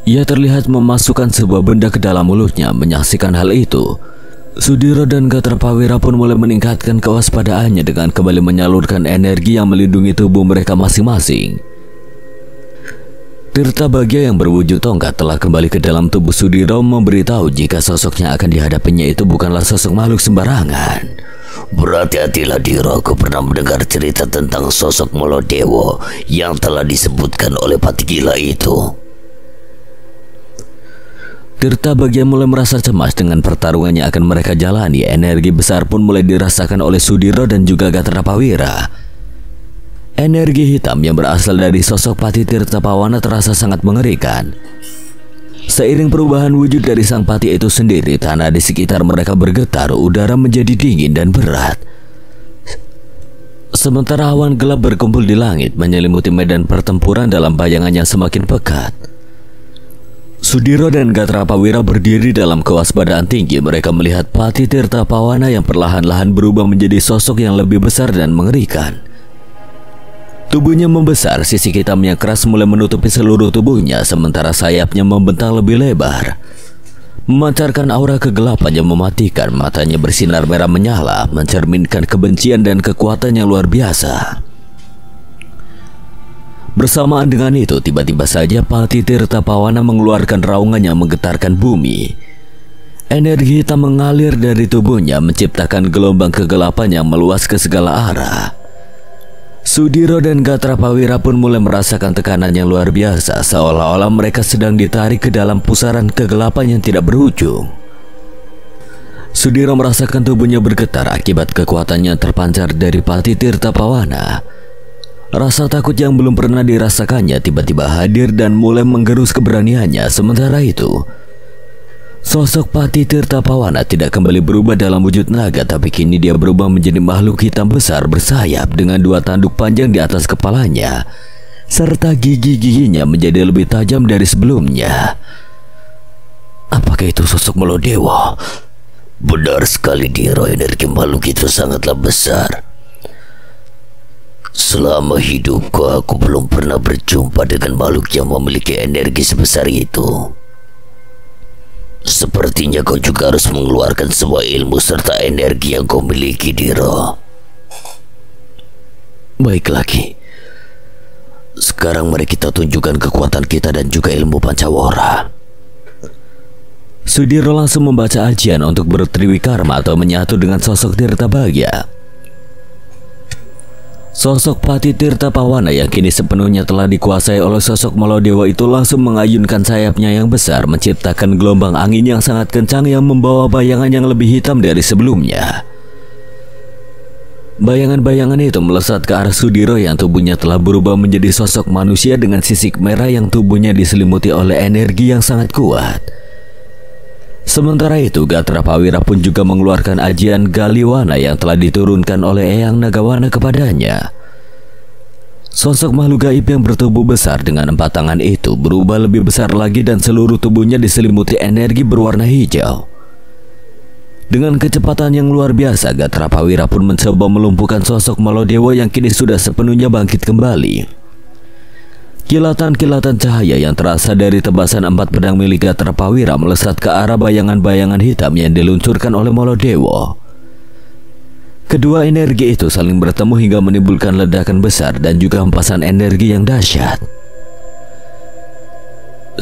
Ia terlihat memasukkan sebuah benda ke dalam mulutnya. Menyaksikan hal itu, Sudiro dan Gatrapawira pun mulai meningkatkan kewaspadaannya dengan kembali menyalurkan energi yang melindungi tubuh mereka masing-masing. Tirta Bagya yang berwujud tongkat telah kembali ke dalam tubuh Sudiro, memberitahu jika sosoknya akan dihadapinya itu bukanlah sosok makhluk sembarangan. Berhati-hatilah, Diro. Aku pernah mendengar cerita tentang sosok Molodewa yang telah disebutkan oleh Pati Gila itu. Tirta Bagya mulai merasa cemas dengan pertarungan yang akan mereka jalani. Energi besar pun mulai dirasakan oleh Sudiro dan juga Gatrapawira. Energi hitam yang berasal dari sosok Pati Tirta Pawana terasa sangat mengerikan. Seiring perubahan wujud dari sang pati itu sendiri, tanah di sekitar mereka bergetar, udara menjadi dingin dan berat. Sementara awan gelap berkumpul di langit, menyelimuti medan pertempuran dalam bayangan yang semakin pekat. Sudiro dan Gatrapawira berdiri dalam kewaspadaan tinggi. Mereka melihat Pati Tirta Pawana yang perlahan-lahan berubah menjadi sosok yang lebih besar dan mengerikan. Tubuhnya membesar, sisik hitam yang keras mulai menutupi seluruh tubuhnya, sementara sayapnya membentang lebih lebar, memancarkan aura kegelapan yang mematikan. Matanya bersinar merah menyala, mencerminkan kebencian dan kekuatan yang luar biasa. Bersamaan dengan itu, tiba-tiba saja Pati Tirta Pawana mengeluarkan raungan yang menggetarkan bumi. Energi hitam mengalir dari tubuhnya, menciptakan gelombang kegelapan yang meluas ke segala arah. Sudiro dan Gatrapawira pun mulai merasakan tekanan yang luar biasa, seolah-olah mereka sedang ditarik ke dalam pusaran kegelapan yang tidak berujung. Sudiro merasakan tubuhnya bergetar akibat kekuatan yang terpancar dari Pati Tirta Pawana. Rasa takut yang belum pernah dirasakannya tiba-tiba hadir dan mulai menggerus keberaniannya. Sementara itu, sosok Pati Tirta Pawana tidak kembali berubah dalam wujud naga, tapi kini dia berubah menjadi makhluk hitam besar bersayap dengan 2 tanduk panjang di atas kepalanya, serta gigi-giginya menjadi lebih tajam dari sebelumnya. Apakah itu sosok Molodewa? Benar sekali, Diro. Energi makhluk itu sangatlah besar. Selama hidupku, aku belum pernah berjumpa dengan makhluk yang memiliki energi sebesar itu. Sepertinya kau juga harus mengeluarkan semua ilmu serta energi yang kau miliki, Diro. Baiklah, Ki. Sekarang mari kita tunjukkan kekuatan kita dan juga ilmu Pancawara. Sudiro langsung membaca ajian untuk bertriwikarma atau menyatu dengan sosok Tirta Bagya. Sosok Pati Tirta Pawana yang kini sepenuhnya telah dikuasai oleh sosok Molodewa itu langsung mengayunkan sayapnya yang besar, menciptakan gelombang angin yang sangat kencang yang membawa bayangan yang lebih hitam dari sebelumnya. Bayangan-bayangan itu melesat ke arah Sudiro yang tubuhnya telah berubah menjadi sosok manusia dengan sisik merah yang tubuhnya diselimuti oleh energi yang sangat kuat. Sementara itu, Gatrapawira pun juga mengeluarkan ajian Galiwana yang telah diturunkan oleh Eyang Nagawana kepadanya. Sosok makhluk gaib yang bertubuh besar dengan 4 tangan itu berubah lebih besar lagi dan seluruh tubuhnya diselimuti energi berwarna hijau. Dengan kecepatan yang luar biasa, Gatrapawira pun mencoba melumpuhkan sosok Molodewa yang kini sudah sepenuhnya bangkit kembali. Kilatan-kilatan cahaya yang terasa dari tebasan 4 pedang milik Gatrapawira melesat ke arah bayangan-bayangan hitam yang diluncurkan oleh Molodewa. Kedua energi itu saling bertemu hingga menimbulkan ledakan besar dan juga hempasan energi yang dahsyat.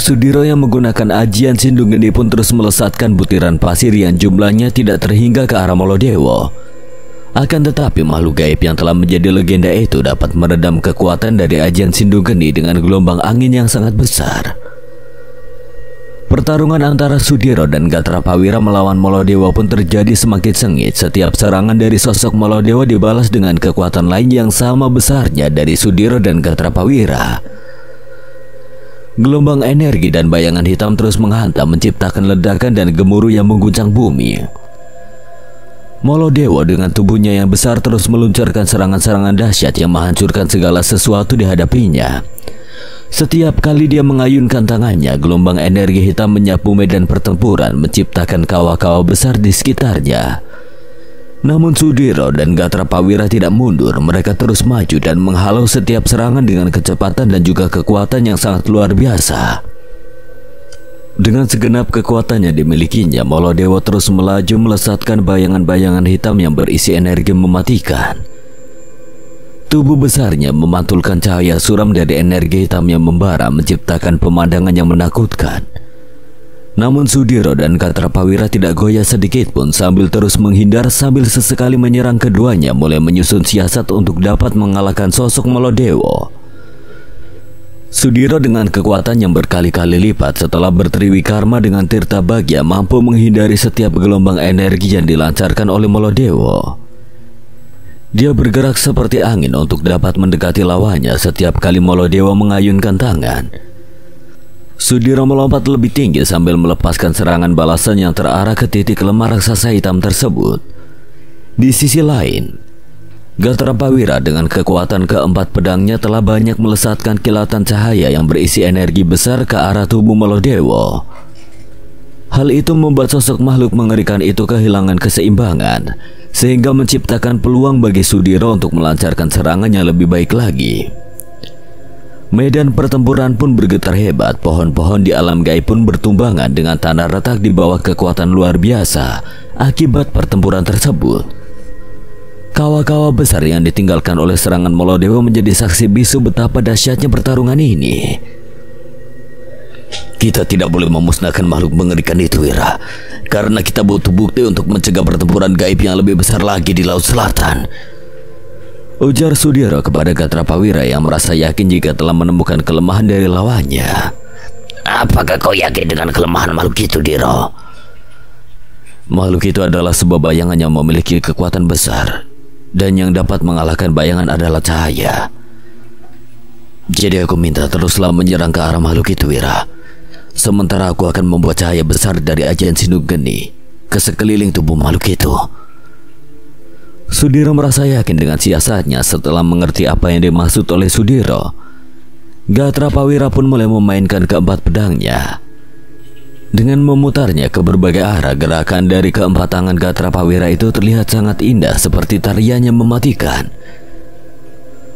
Sudiro yang menggunakan ajian Sindung Geni pun terus melesatkan butiran pasir yang jumlahnya tidak terhingga ke arah Molodewa. Akan tetapi makhluk gaib yang telah menjadi legenda itu dapat meredam kekuatan dari ajian Sindung Geni dengan gelombang angin yang sangat besar. Pertarungan antara Sudiro dan Gatrapawira melawan Molodewa pun terjadi semakin sengit. Setiap serangan dari sosok Molodewa dibalas dengan kekuatan lain yang sama besarnya dari Sudiro dan Gatrapawira. Gelombang energi dan bayangan hitam terus menghantam, menciptakan ledakan dan gemuruh yang mengguncang bumi. Molodewa dengan tubuhnya yang besar terus meluncurkan serangan-serangan dahsyat yang menghancurkan segala sesuatu di hadapinya. Setiap kali dia mengayunkan tangannya, gelombang energi hitam menyapu medan pertempuran, menciptakan kawah-kawah besar di sekitarnya. Namun Sudiro dan Gatrapawira tidak mundur, mereka terus maju dan menghalau setiap serangan dengan kecepatan dan juga kekuatan yang sangat luar biasa. Dengan segenap kekuatan yang dimilikinya, Molodewa terus melaju melesatkan bayangan-bayangan hitam yang berisi energi mematikan. Tubuh besarnya memantulkan cahaya suram dari energi hitam yang membara, menciptakan pemandangan yang menakutkan. Namun Sudiro dan Gatrapawira tidak goyah sedikit pun, sambil terus menghindar sambil sesekali menyerang. Keduanya mulai menyusun siasat untuk dapat mengalahkan sosok Molodewa. Sudiro dengan kekuatan yang berkali-kali lipat setelah bertriwikarma dengan Tirta Bagya mampu menghindari setiap gelombang energi yang dilancarkan oleh Molodewa. Dia bergerak seperti angin untuk dapat mendekati lawannya setiap kali Molodewa mengayunkan tangan. Sudiro melompat lebih tinggi sambil melepaskan serangan balasan yang terarah ke titik lemah raksasa hitam tersebut. Di sisi lain, Gatrapawira dengan kekuatan keempat pedangnya telah banyak melesatkan kilatan cahaya yang berisi energi besar ke arah tubuh Molodewa. Hal itu membuat sosok makhluk mengerikan itu kehilangan keseimbangan, sehingga menciptakan peluang bagi Sudiro untuk melancarkan serangan yang lebih baik lagi. Medan pertempuran pun bergetar hebat, pohon-pohon di alam gaib pun bertumbangan dengan tanah retak di bawah kekuatan luar biasa akibat pertempuran tersebut. Kawah-kawah besar yang ditinggalkan oleh serangan Molodewa menjadi saksi bisu betapa dahsyatnya pertarungan ini. Kita tidak boleh memusnahkan makhluk mengerikan itu, Wira, karena kita butuh bukti untuk mencegah pertempuran gaib yang lebih besar lagi di Laut Selatan, ujar Sudiro kepada Gatrapawira yang merasa yakin jika telah menemukan kelemahan dari lawannya. Apakah kau yakin dengan kelemahan makhluk itu, Diro? Makhluk itu adalah sebuah bayangan yang memiliki kekuatan besar, dan yang dapat mengalahkan bayangan adalah cahaya. Jadi aku minta teruslah menyerang ke arah makhluk itu, Wira. Sementara aku akan membuat cahaya besar dari ajian Sindung Geni ke sekeliling tubuh makhluk itu. Sudiro merasa yakin dengan siasatnya. Setelah mengerti apa yang dimaksud oleh Sudiro, Gatrapawira pun mulai memainkan keempat pedangnya. Dengan memutarnya ke berbagai arah, gerakan dari keempat tangan Gatrapawira itu terlihat sangat indah seperti tarian yang mematikan.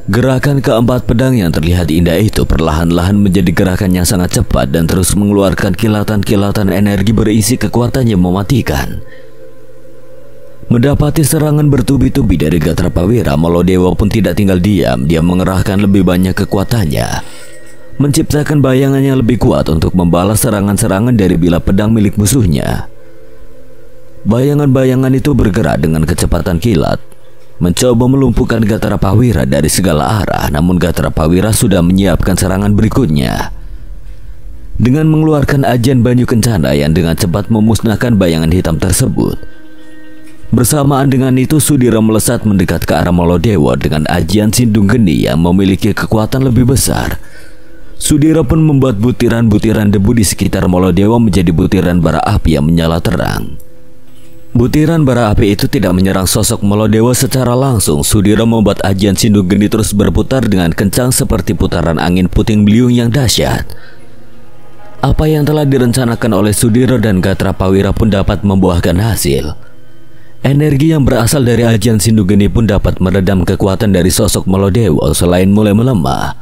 Gerakan keempat pedang yang terlihat indah itu perlahan-lahan menjadi gerakan yang sangat cepat dan terus mengeluarkan kilatan-kilatan energi berisi kekuatan yang mematikan. Mendapati serangan bertubi-tubi dari Gatrapawira, Molodewa pun tidak tinggal diam. Dia mengerahkan lebih banyak kekuatannya, menciptakan bayangan yang lebih kuat untuk membalas serangan-serangan dari bilah pedang milik musuhnya. Bayangan-bayangan itu bergerak dengan kecepatan kilat, mencoba melumpuhkan Gatrapawira dari segala arah. Namun Gatrapawira sudah menyiapkan serangan berikutnya dengan mengeluarkan ajian Banyu Kencana yang dengan cepat memusnahkan bayangan hitam tersebut. Bersamaan dengan itu, Sudiro melesat mendekat ke arah Molodewa dengan ajian Sindung Geni yang memiliki kekuatan lebih besar. Sudiro pun membuat butiran-butiran debu di sekitar Molodewa menjadi butiran bara api yang menyala terang. Butiran bara api itu tidak menyerang sosok Molodewa secara langsung. Sudiro membuat ajian Sindung Geni terus berputar dengan kencang seperti putaran angin puting beliung yang dahsyat. Apa yang telah direncanakan oleh Sudiro dan Gatrapawira pun dapat membuahkan hasil. Energi yang berasal dari ajian Sindung Geni pun dapat meredam kekuatan dari sosok Molodewa. Selain mulai melemah,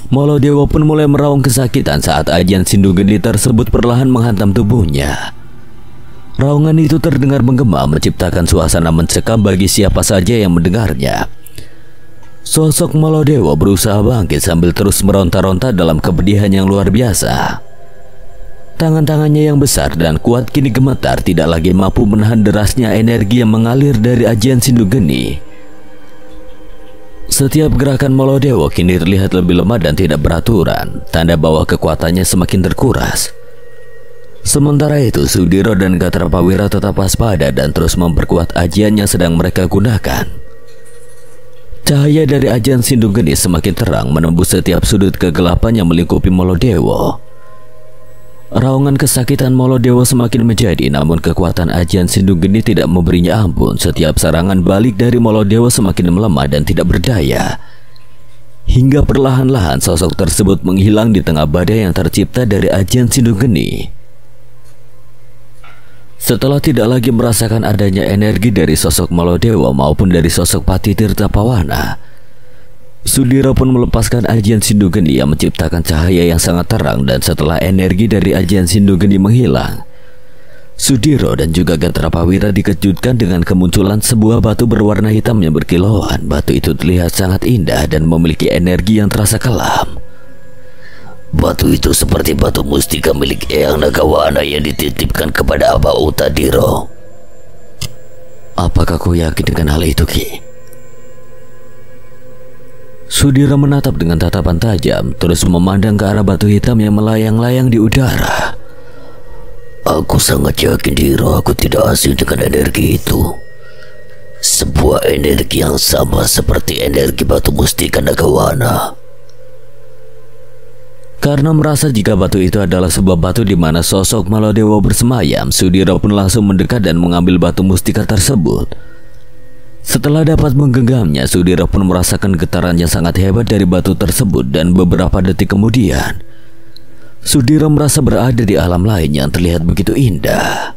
Molodewa pun mulai meraung kesakitan saat ajian Sindung Geni tersebut perlahan menghantam tubuhnya. Raungan itu terdengar menggema, menciptakan suasana mencekam bagi siapa saja yang mendengarnya. Sosok Molodewa berusaha bangkit sambil terus meronta-ronta dalam kepedihan yang luar biasa. Tangan-tangannya yang besar dan kuat kini gemetar, tidak lagi mampu menahan derasnya energi yang mengalir dari ajian Sindung Geni. Setiap gerakan Molodewa kini terlihat lebih lemah dan tidak beraturan, tanda bahwa kekuatannya semakin terkuras. Sementara itu, Sudiro dan Gatrapawira tetap waspada dan terus memperkuat ajian yang sedang mereka gunakan. Cahaya dari ajian Sindung Geni semakin terang menembus setiap sudut kegelapan yang melingkupi Molodewo. Raungan kesakitan Molodewo semakin menjadi, namun kekuatan ajian Sindung Geni tidak memberinya ampun. Setiap serangan balik dari Molodewo semakin melemah dan tidak berdaya. Hingga perlahan-lahan sosok tersebut menghilang di tengah badai yang tercipta dari ajian Sindung Geni. Setelah tidak lagi merasakan adanya energi dari sosok Molodewo maupun dari sosok Pati Tirta Pawana, Sudiro pun melepaskan ajian Sindung Geni yang menciptakan cahaya yang sangat terang. Dan setelah energi dari ajian Sindung Geni menghilang, Sudiro dan juga Gatrapawira dikejutkan dengan kemunculan sebuah batu berwarna hitam yang berkilauan. Batu itu terlihat sangat indah dan memiliki energi yang terasa kelam. Batu itu seperti batu mustika milik Eyang Nagawana yang dititipkan kepada Aba Utadiro. Apakah kau yakin dengan hal itu, Ki? Sudiro menatap dengan tatapan tajam, terus memandang ke arah batu hitam yang melayang-layang di udara. Aku sangat yakin Diro, aku tidak asing dengan energi itu. Sebuah energi yang sama seperti energi batu mustika Nagawana. Karena merasa jika batu itu adalah sebuah batu di mana sosok Molodewo bersemayam, Sudiro pun langsung mendekat dan mengambil batu mustika tersebut. Setelah dapat menggenggamnya, Sudiro pun merasakan getaran yang sangat hebat dari batu tersebut. Dan beberapa detik kemudian, Sudiro merasa berada di alam lain yang terlihat begitu indah.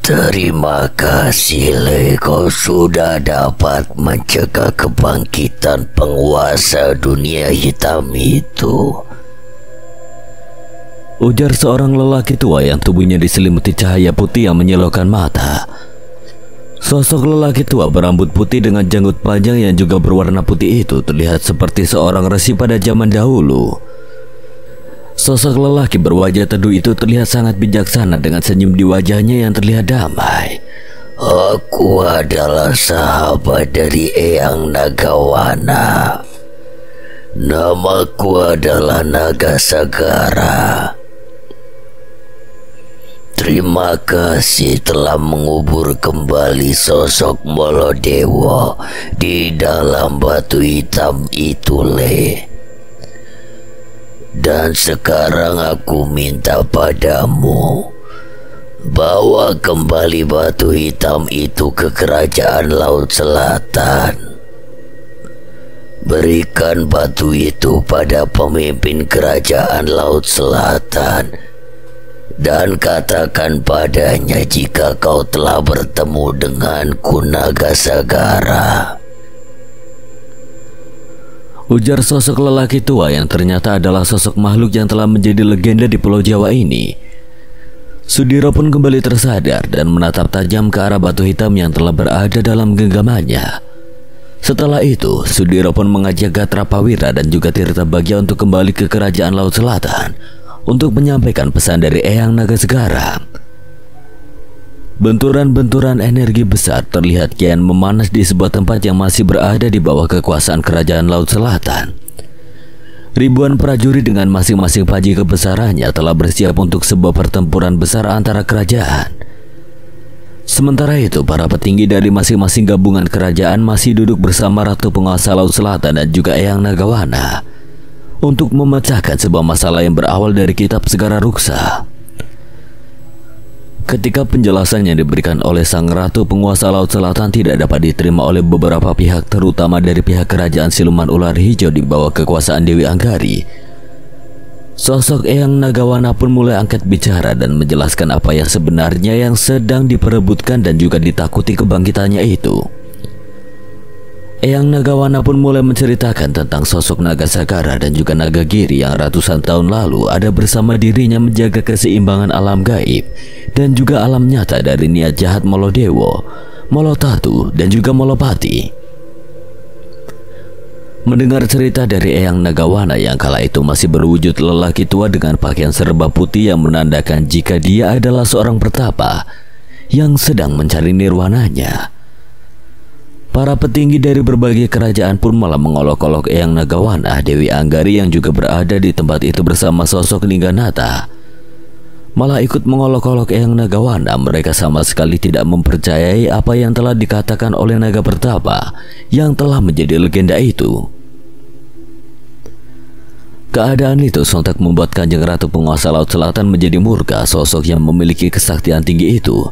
Terima kasih, Le, kau sudah dapat mencegah kebangkitan penguasa dunia hitam itu, ujar seorang lelaki tua yang tubuhnya diselimuti cahaya putih yang menyilaukan mata. Sosok lelaki tua berambut putih dengan janggut panjang yang juga berwarna putih itu terlihat seperti seorang resi pada zaman dahulu. Sosok lelaki berwajah teduh itu terlihat sangat bijaksana dengan senyum di wajahnya yang terlihat damai. Aku adalah sahabat dari Eyang Nagawana. Namaku adalah Nagasagara. Terima kasih telah mengubur kembali sosok Molodewo di dalam batu hitam itu, Le. Dan sekarang aku minta padamu, bawa kembali batu hitam itu ke kerajaan Laut Selatan. Berikan batu itu pada pemimpin kerajaan Laut Selatan dan katakan padanya jika kau telah bertemu denganku, Nagasagara, ujar sosok lelaki tua yang ternyata adalah sosok makhluk yang telah menjadi legenda di Pulau Jawa ini. Sudiro pun kembali tersadar dan menatap tajam ke arah batu hitam yang telah berada dalam genggamannya. Setelah itu, Sudiro pun mengajak Gatrapawira dan juga Tirta Bagja untuk kembali ke kerajaan Laut Selatan untuk menyampaikan pesan dari Eyang Nagasagara. Benturan-benturan energi besar terlihat kian memanas di sebuah tempat yang masih berada di bawah kekuasaan kerajaan Laut Selatan. Ribuan prajurit dengan masing-masing paji kebesarannya telah bersiap untuk sebuah pertempuran besar antara kerajaan. Sementara itu, para petinggi dari masing-masing gabungan kerajaan masih duduk bersama Ratu Penguasa Laut Selatan dan juga Eyang Nagawana untuk memecahkan sebuah masalah yang berawal dari kitab Segara Ruksa. Ketika penjelasan yang diberikan oleh Sang Ratu Penguasa Laut Selatan tidak dapat diterima oleh beberapa pihak, terutama dari pihak kerajaan Siluman Ular Hijau di bawah kekuasaan Dewi Anggari, sosok Eyang Nagawana pun mulai angkat bicara dan menjelaskan apa yang sebenarnya yang sedang diperebutkan dan juga ditakuti kebangkitannya itu. Eyang Nagawana pun mulai menceritakan tentang sosok Nagasagara dan juga Nagagiri yang ratusan tahun lalu ada bersama dirinya menjaga keseimbangan alam gaib dan juga alam nyata dari niat jahat Molodewo, Molotatu, dan juga Molopati. Mendengar cerita dari Eyang Nagawana yang kala itu masih berwujud lelaki tua dengan pakaian serba putih yang menandakan jika dia adalah seorang pertapa yang sedang mencari nirwananya, para petinggi dari berbagai kerajaan pun malah mengolok-olok Eyang Nagawana, Dewi Anggari yang juga berada di tempat itu bersama sosok Ningganata. malah ikut mengolok-olok Eyang Nagawana. Mereka sama sekali tidak mempercayai apa yang telah dikatakan oleh naga pertapa yang telah menjadi legenda itu. Keadaan itu sontak membuat Kanjeng Ratu penguasa Laut Selatan menjadi murka. Sosok yang memiliki kesaktian tinggi itu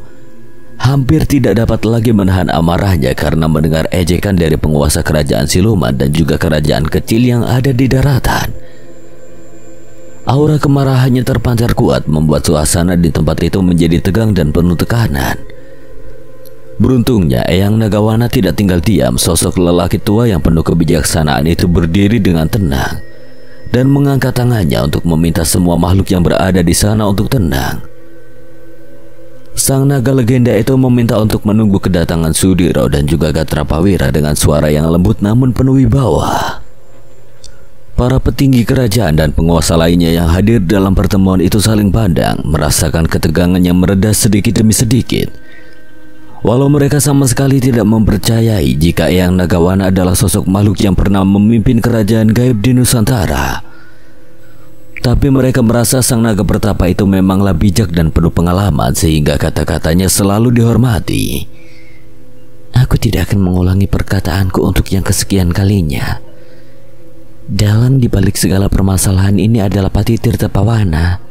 hampir tidak dapat lagi menahan amarahnya karena mendengar ejekan dari penguasa kerajaan siluman dan juga kerajaan kecil yang ada di daratan. Aura kemarahannya terpancar kuat, membuat suasana di tempat itu menjadi tegang dan penuh tekanan. Beruntungnya Eyang Nagawana tidak tinggal diam. Sosok lelaki tua yang penuh kebijaksanaan itu berdiri dengan tenang dan mengangkat tangannya untuk meminta semua makhluk yang berada di sana untuk tenang. Sang naga legenda itu meminta untuk menunggu kedatangan Sudiro dan juga Gatrapawira dengan suara yang lembut namun penuh wibawa. Para petinggi kerajaan dan penguasa lainnya yang hadir dalam pertemuan itu saling pandang, merasakan ketegangan yang mereda sedikit demi sedikit. Walau mereka sama sekali tidak mempercayai jika Eyang Nagawana adalah sosok makhluk yang pernah memimpin kerajaan gaib di Nusantara, tapi mereka merasa sang naga pertapa itu memanglah bijak dan penuh pengalaman sehingga kata-katanya selalu dihormati. Aku tidak akan mengulangi perkataanku untuk yang kesekian kalinya. Dalang dibalik segala permasalahan ini adalah Pati Tirta Pawana,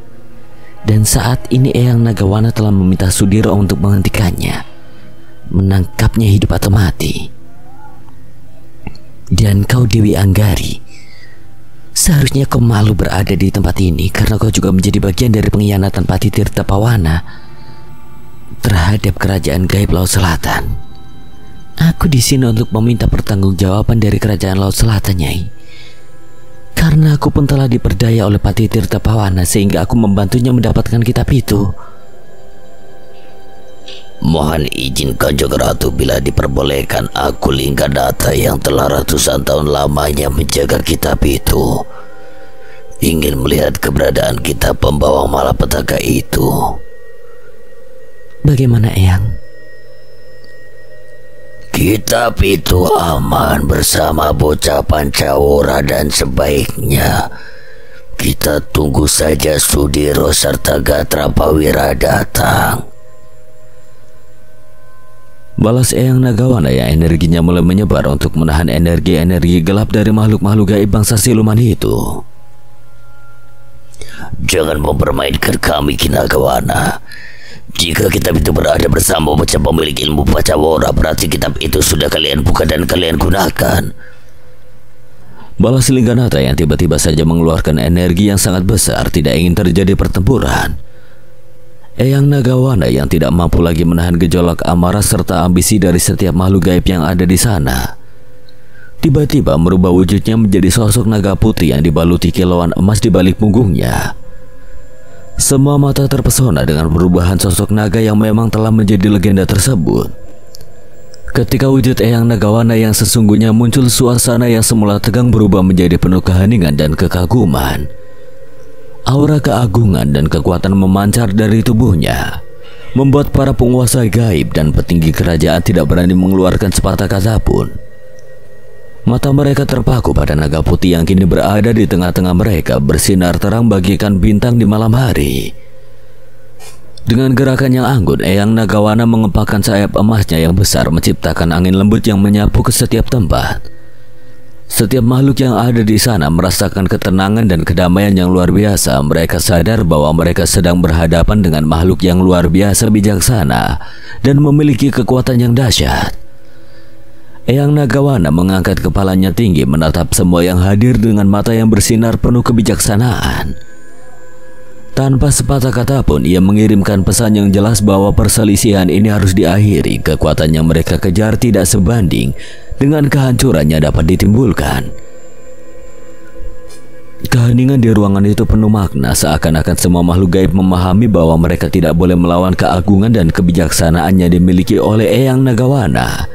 dan saat ini Eyang Nagawana telah meminta Sudiro untuk menghentikannya, menangkapnya hidup atau mati. Dan kau Dewi Anggari, seharusnya kau malu berada di tempat ini karena kau juga menjadi bagian dari pengkhianatan Pati Tirta Pawana terhadap kerajaan gaib Laut Selatan. Aku di sini untuk meminta pertanggungjawaban dari kerajaan Laut Selatan, Nyai. Karena aku pun telah diperdaya oleh Pati Tirta Pawana sehingga aku membantunya mendapatkan kitab itu. Mohon izin Kanjeng Ratu, bila diperbolehkan, aku Linggadata yang telah ratusan tahun lamanya menjaga kitab itu ingin melihat keberadaan kitab pembawa malapetaka itu. Bagaimana, Eyang? Kitab itu aman bersama bocah Pancawara dan sebaiknya kita tunggu saja Sudiro serta Gatrapawira datang. Balas Eyang Nagawana yang energinya mulai menyebar untuk menahan energi-energi gelap dari makhluk-makhluk gaib bangsa siluman itu. Jangan mempermainkan kami, Ki Nagawana. Jika kitab itu berada bersama bocah pemilik ilmu Pancawara, berarti kitab itu sudah kalian buka dan kalian gunakan. Balas Lingganata yang tiba-tiba saja mengeluarkan energi yang sangat besar, tidak ingin terjadi pertempuran. Eyang Nagawana yang tidak mampu lagi menahan gejolak amarah serta ambisi dari setiap makhluk gaib yang ada di sana, tiba-tiba merubah wujudnya menjadi sosok naga putih yang dibaluti kilauan emas di balik punggungnya. Semua mata terpesona dengan perubahan sosok naga yang memang telah menjadi legenda tersebut. Ketika wujud Eyang Nagawana yang sesungguhnya muncul, suasana yang semula tegang berubah menjadi penuh keheningan dan kekaguman. Aura keagungan dan kekuatan memancar dari tubuhnya, membuat para penguasa gaib dan petinggi kerajaan tidak berani mengeluarkan sepatah kata pun. Mata mereka terpaku pada naga putih yang kini berada di tengah-tengah mereka, bersinar terang bagaikan bintang di malam hari. Dengan gerakan yang anggun, Eyang Nagawana mengepakkan sayap emasnya yang besar, menciptakan angin lembut yang menyapu ke setiap tempat. Setiap makhluk yang ada di sana merasakan ketenangan dan kedamaian yang luar biasa. Mereka sadar bahwa mereka sedang berhadapan dengan makhluk yang luar biasa bijaksana dan memiliki kekuatan yang dahsyat. Eyang Nagawana mengangkat kepalanya tinggi, menatap semua yang hadir dengan mata yang bersinar penuh kebijaksanaan. Tanpa sepatah kata pun, ia mengirimkan pesan yang jelas bahwa perselisihan ini harus diakhiri. Kekuatan yang mereka kejar tidak sebanding dengan kehancurannya dapat ditimbulkan. Keheningan di ruangan itu penuh makna, seakan-akan semua makhluk gaib memahami bahwa mereka tidak boleh melawan keagungan dan kebijaksanaan yang dimiliki oleh Eyang Nagawana.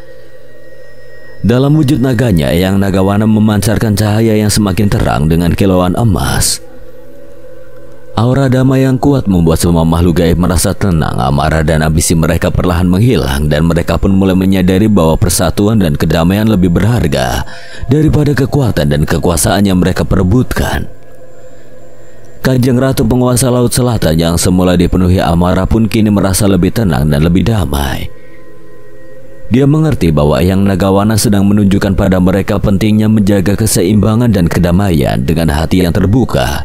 Dalam wujud naganya, Eyang Nagawana memancarkan cahaya yang semakin terang dengan kilauan emas. Aura damai yang kuat membuat semua makhluk gaib merasa tenang. Amarah dan ambisi mereka perlahan menghilang dan mereka pun mulai menyadari bahwa persatuan dan kedamaian lebih berharga daripada kekuatan dan kekuasaan yang mereka perebutkan. Kanjeng Ratu penguasa Laut Selatan yang semula dipenuhi amarah pun kini merasa lebih tenang dan lebih damai. Dia mengerti bahwa Eyang Nagawana sedang menunjukkan pada mereka pentingnya menjaga keseimbangan dan kedamaian dengan hati yang terbuka.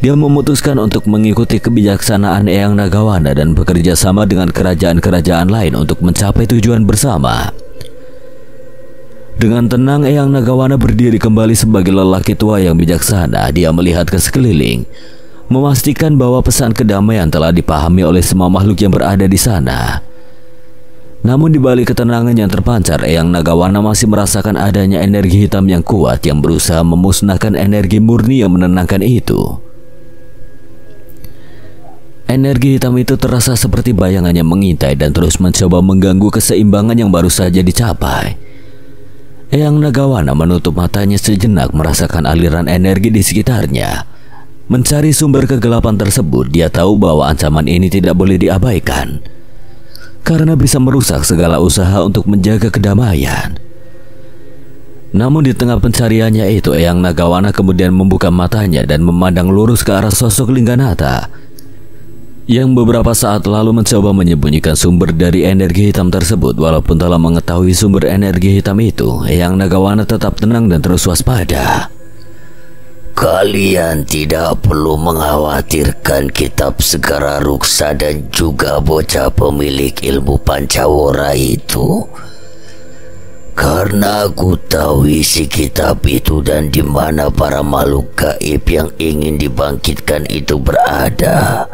Dia memutuskan untuk mengikuti kebijaksanaan Eyang Nagawana dan bekerja sama dengan kerajaan-kerajaan lain untuk mencapai tujuan bersama. Dengan tenang, Eyang Nagawana berdiri kembali sebagai lelaki tua yang bijaksana. Dia melihat ke sekeliling, memastikan bahwa pesan kedamaian telah dipahami oleh semua makhluk yang berada di sana. Namun di balik ketenangan yang terpancar, Eyang Nagawana masih merasakan adanya energi hitam yang kuat yang berusaha memusnahkan energi murni yang menenangkan itu. Energi hitam itu terasa seperti bayangan yang mengintai dan terus mencoba mengganggu keseimbangan yang baru saja dicapai. Eyang Nagawana menutup matanya sejenak, merasakan aliran energi di sekitarnya. Mencari sumber kegelapan tersebut, dia tahu bahwa ancaman ini tidak boleh diabaikan karena bisa merusak segala usaha untuk menjaga kedamaian. Namun di tengah pencariannya itu, Eyang Nagawana kemudian membuka matanya dan memandang lurus ke arah sosok Lingganatha yang beberapa saat lalu mencoba menyembunyikan sumber dari energi hitam tersebut. Walaupun telah mengetahui sumber energi hitam itu, Eyang Nagawana tetap tenang dan terus waspada. Kalian tidak perlu mengkhawatirkan kitab Segara Ruksa dan juga bocah pemilik ilmu Pancawara itu, karena aku tahu isi kitab itu dan di mana para makhluk gaib yang ingin dibangkitkan itu berada.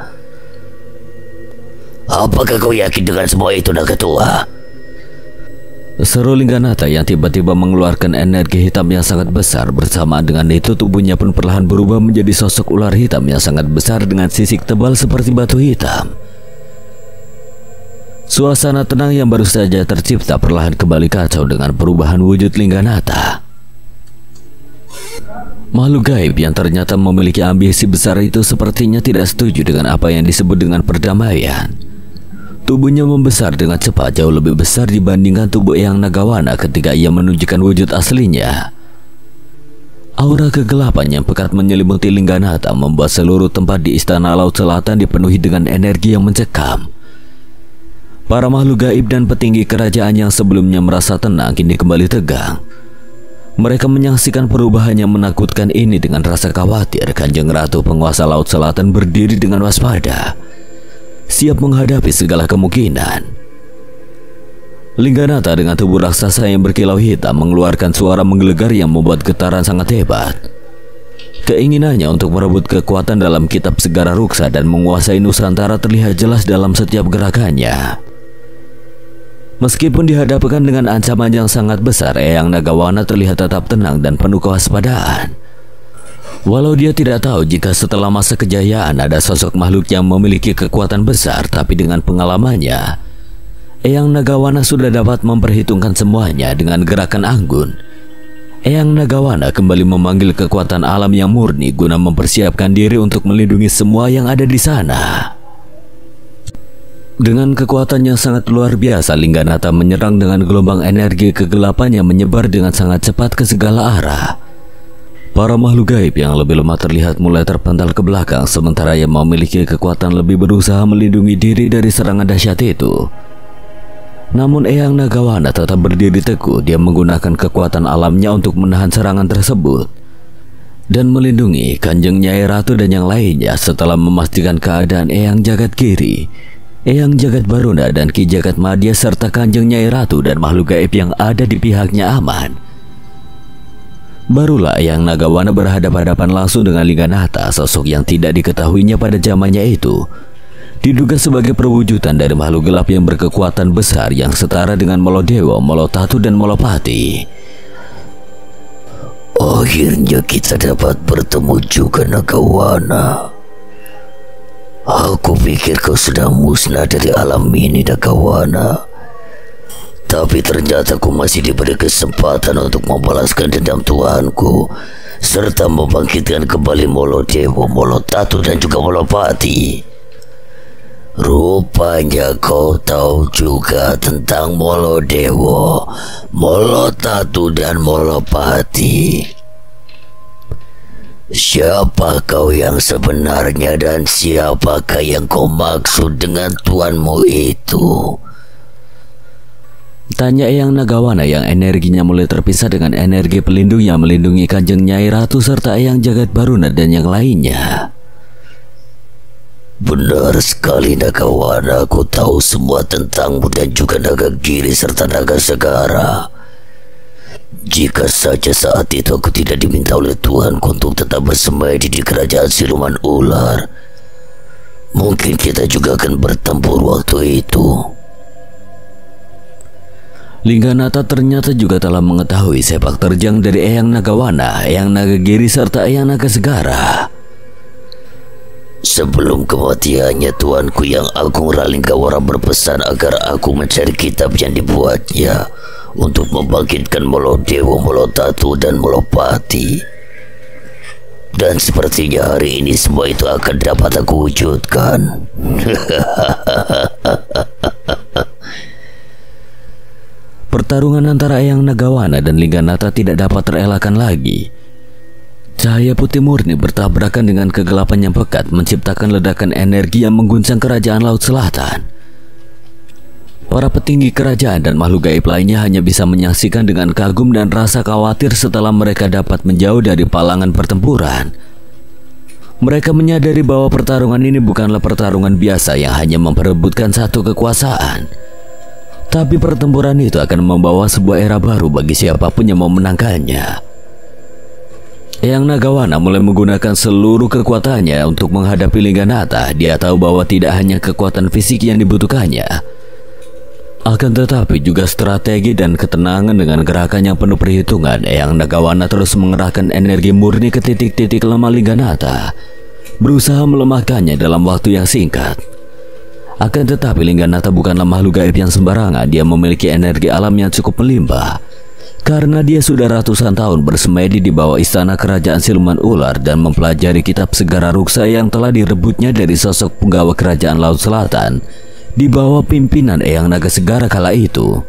Apakah kau yakin dengan semua itu, Naga Tua? Seru Lingganatha yang tiba-tiba mengeluarkan energi hitam yang sangat besar. Bersamaan dengan itu, tubuhnya pun perlahan berubah menjadi sosok ular hitam yang sangat besar dengan sisik tebal seperti batu hitam. Suasana tenang yang baru saja tercipta perlahan kembali kacau dengan perubahan wujud Lingganatha. Makhluk gaib yang ternyata memiliki ambisi besar itu sepertinya tidak setuju dengan apa yang disebut dengan perdamaian. Tubuhnya membesar dengan cepat, jauh lebih besar dibandingkan tubuh Eyang Nagawana ketika ia menunjukkan wujud aslinya. Aura kegelapan yang pekat menyelimuti Lingganatha membuat seluruh tempat di Istana Laut Selatan dipenuhi dengan energi yang mencekam. Para makhluk gaib dan petinggi kerajaan yang sebelumnya merasa tenang kini kembali tegang. Mereka menyaksikan perubahan yang menakutkan ini dengan rasa khawatir. Kanjeng Ratu penguasa Laut Selatan berdiri dengan waspada, siap menghadapi segala kemungkinan. Lingganatha dengan tubuh raksasa yang berkilau hitam mengeluarkan suara menggelegar yang membuat getaran sangat hebat. Keinginannya untuk merebut kekuatan dalam kitab Segara Ruksa dan menguasai Nusantara terlihat jelas dalam setiap gerakannya. Meskipun dihadapkan dengan ancaman yang sangat besar, Eyang Nagawana terlihat tetap tenang dan penuh kewaspadaan. Walau dia tidak tahu jika setelah masa kejayaan ada sosok makhluk yang memiliki kekuatan besar, tapi dengan pengalamannya, Eyang Nagawana sudah dapat memperhitungkan semuanya. Dengan gerakan anggun, Eyang Nagawana kembali memanggil kekuatan alam yang murni guna mempersiapkan diri untuk melindungi semua yang ada di sana. Dengan kekuatan yang sangat luar biasa, Lingganatha menyerang dengan gelombang energi kegelapan yang menyebar dengan sangat cepat ke segala arah. Para makhluk gaib yang lebih lemah terlihat mulai terpental ke belakang, sementara yang memiliki kekuatan lebih berusaha melindungi diri dari serangan dahsyat itu. Namun Eyang Nagawana tetap berdiri teguh. Dia menggunakan kekuatan alamnya untuk menahan serangan tersebut dan melindungi Kanjeng Nyai Ratu dan yang lainnya. Setelah memastikan keadaan Eyang Jagadgiri, Eyang Jagat Baruna dan Ki Jagat Madya serta Kanjeng Nyai Ratu dan makhluk gaib yang ada di pihaknya aman, barulah Eyang Nagawana berhadapan-hadapan langsung dengan Lingganatha, sosok yang tidak diketahuinya pada zamannya itu. Diduga sebagai perwujudan dari makhluk gelap yang berkekuatan besar yang setara dengan Molodewa, Molotatu dan Molopati. Akhirnya kita dapat bertemu juga, Nagawana. Aku pikir kau sudah musnah dari alam ini, Nagawana. Tapi ternyata aku masih diberi kesempatan untuk membalaskan dendam Tuanku serta membangkitkan kembali Molodewa, Molotatu dan juga Molopati. Rupanya kau tahu juga tentang Molodewa, Molotatu dan Molopati. Siapa kau yang sebenarnya dan siapakah yang kau maksud dengan tuanmu itu? Tanya Eyang Nagawana yang energinya mulai terpisah dengan energi pelindung yang melindungi Kanjeng Nyai Ratu serta Eyang Jagat Baruna dan yang lainnya. Benar sekali Nagawana, aku tahu semua tentangmu dan juga naga giri serta naga segara. Jika saja saat itu aku tidak diminta oleh Tuhanku untuk tetap bersemedi di kerajaan siluman ular, mungkin kita juga akan bertempur waktu itu. Lingganata ternyata juga telah mengetahui sepak terjang dari Eyang Nagawana, Eyang Nagagiri serta Eyang Naga Segara. Sebelum kematiannya, Tuanku yang Agung Ralinggawara berpesan agar aku mencari kitab yang dibuatnya untuk membangkitkan Molodewo, Molotatu, dan Molopati. Dan sepertinya hari ini semua itu akan dapat aku wujudkan. Pertarungan antara Eyang Nagawana dan Lingganata tidak dapat terelakkan lagi. Cahaya putih murni bertabrakan dengan kegelapan yang pekat, menciptakan ledakan energi yang mengguncang kerajaan Laut Selatan. Para petinggi kerajaan dan makhluk gaib lainnya hanya bisa menyaksikan dengan kagum dan rasa khawatir setelah mereka dapat menjauh dari palangan pertempuran. Mereka menyadari bahwa pertarungan ini bukanlah pertarungan biasa yang hanya memperebutkan satu kekuasaan. Tapi pertempuran itu akan membawa sebuah era baru bagi siapapun yang mau menangkannya. Eyang Nagawana mulai menggunakan seluruh kekuatannya untuk menghadapi Lingganata. Dia tahu bahwa tidak hanya kekuatan fisik yang dibutuhkannya, akan tetapi juga strategi dan ketenangan. Dengan gerakan yang penuh perhitungan, Eyang Nagawana terus mengerahkan energi murni ke titik-titik lemah Lingganata, berusaha melemahkannya dalam waktu yang singkat. Akan tetapi Lingganata bukanlah makhluk gaib yang sembarangan. Dia memiliki energi alam yang cukup melimpah, karena dia sudah ratusan tahun bersemedi di bawah istana kerajaan siluman ular dan mempelajari kitab Segara Ruksa yang telah direbutnya dari sosok penggawa kerajaan Laut Selatan di bawah pimpinan Eyang Naga Segara kala itu.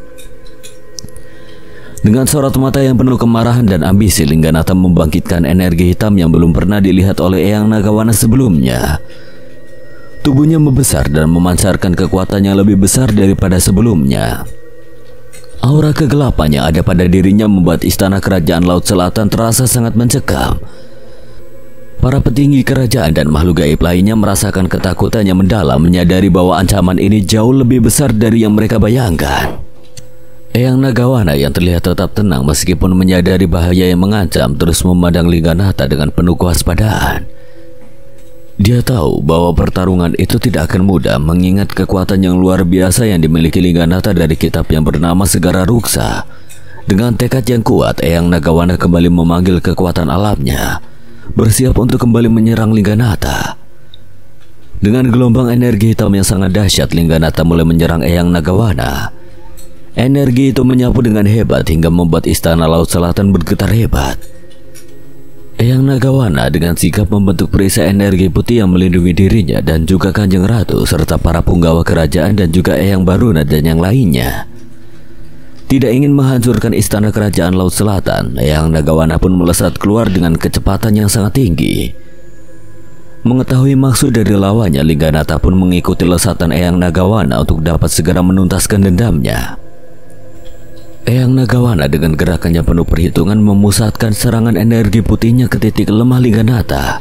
Dengan sorot mata yang penuh kemarahan dan ambisi, Lingganata membangkitkan energi hitam yang belum pernah dilihat oleh Eyang Nagawana sebelumnya. Tubuhnya membesar dan memancarkan kekuatan yang lebih besar daripada sebelumnya. Aura kegelapan yang ada pada dirinya membuat istana kerajaan Laut Selatan terasa sangat mencekam. Para petinggi kerajaan dan makhluk gaib lainnya merasakan ketakutan yang mendalam, menyadari bahwa ancaman ini jauh lebih besar dari yang mereka bayangkan. Eyang Nagawana yang terlihat tetap tenang meskipun menyadari bahaya yang mengancam, terus memandang Lingganata dengan penuh kewaspadaan. Dia tahu bahwa pertarungan itu tidak akan mudah, mengingat kekuatan yang luar biasa yang dimiliki Lingganata dari kitab yang bernama Segara Ruksa. Dengan tekad yang kuat, Eyang Nagawana kembali memanggil kekuatan alamnya, bersiap untuk kembali menyerang Lingganata. Dengan gelombang energi hitam yang sangat dahsyat, Lingganata mulai menyerang Eyang Nagawana. Energi itu menyapu dengan hebat hingga membuat istana Laut Selatan bergetar hebat. Eyang Nagawana dengan sikap membentuk perisai energi putih yang melindungi dirinya dan juga Kanjeng Ratu serta para punggawa kerajaan dan juga Eyang Baruna dan yang lainnya. Tidak ingin menghancurkan istana kerajaan Laut Selatan, Eyang Nagawana pun melesat keluar dengan kecepatan yang sangat tinggi. Mengetahui maksud dari lawannya, Lingganata pun mengikuti lesatan Eyang Nagawana untuk dapat segera menuntaskan dendamnya. Eyang Nagawana dengan gerakannya penuh perhitungan memusatkan serangan energi putihnya ke titik lemah Lingganata.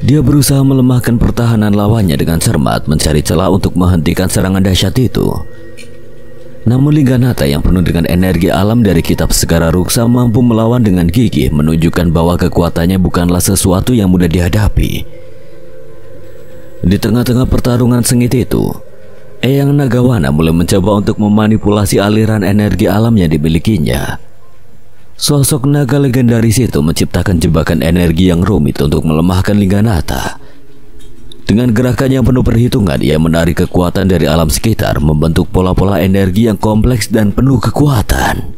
Dia berusaha melemahkan pertahanan lawannya dengan cermat, mencari celah untuk menghentikan serangan dahsyat itu. Namun Lingganata yang penuh dengan energi alam dari kitab Segara Ruksa mampu melawan dengan gigih, menunjukkan bahwa kekuatannya bukanlah sesuatu yang mudah dihadapi. Di tengah-tengah pertarungan sengit itu, Eyang Nagawana mulai mencoba untuk memanipulasi aliran energi alam yang dimilikinya. Sosok naga legendaris itu menciptakan jebakan energi yang rumit untuk melemahkan Lingganata. Dengan gerakan yang penuh perhitungan, ia menarik kekuatan dari alam sekitar, membentuk pola-pola energi yang kompleks dan penuh kekuatan.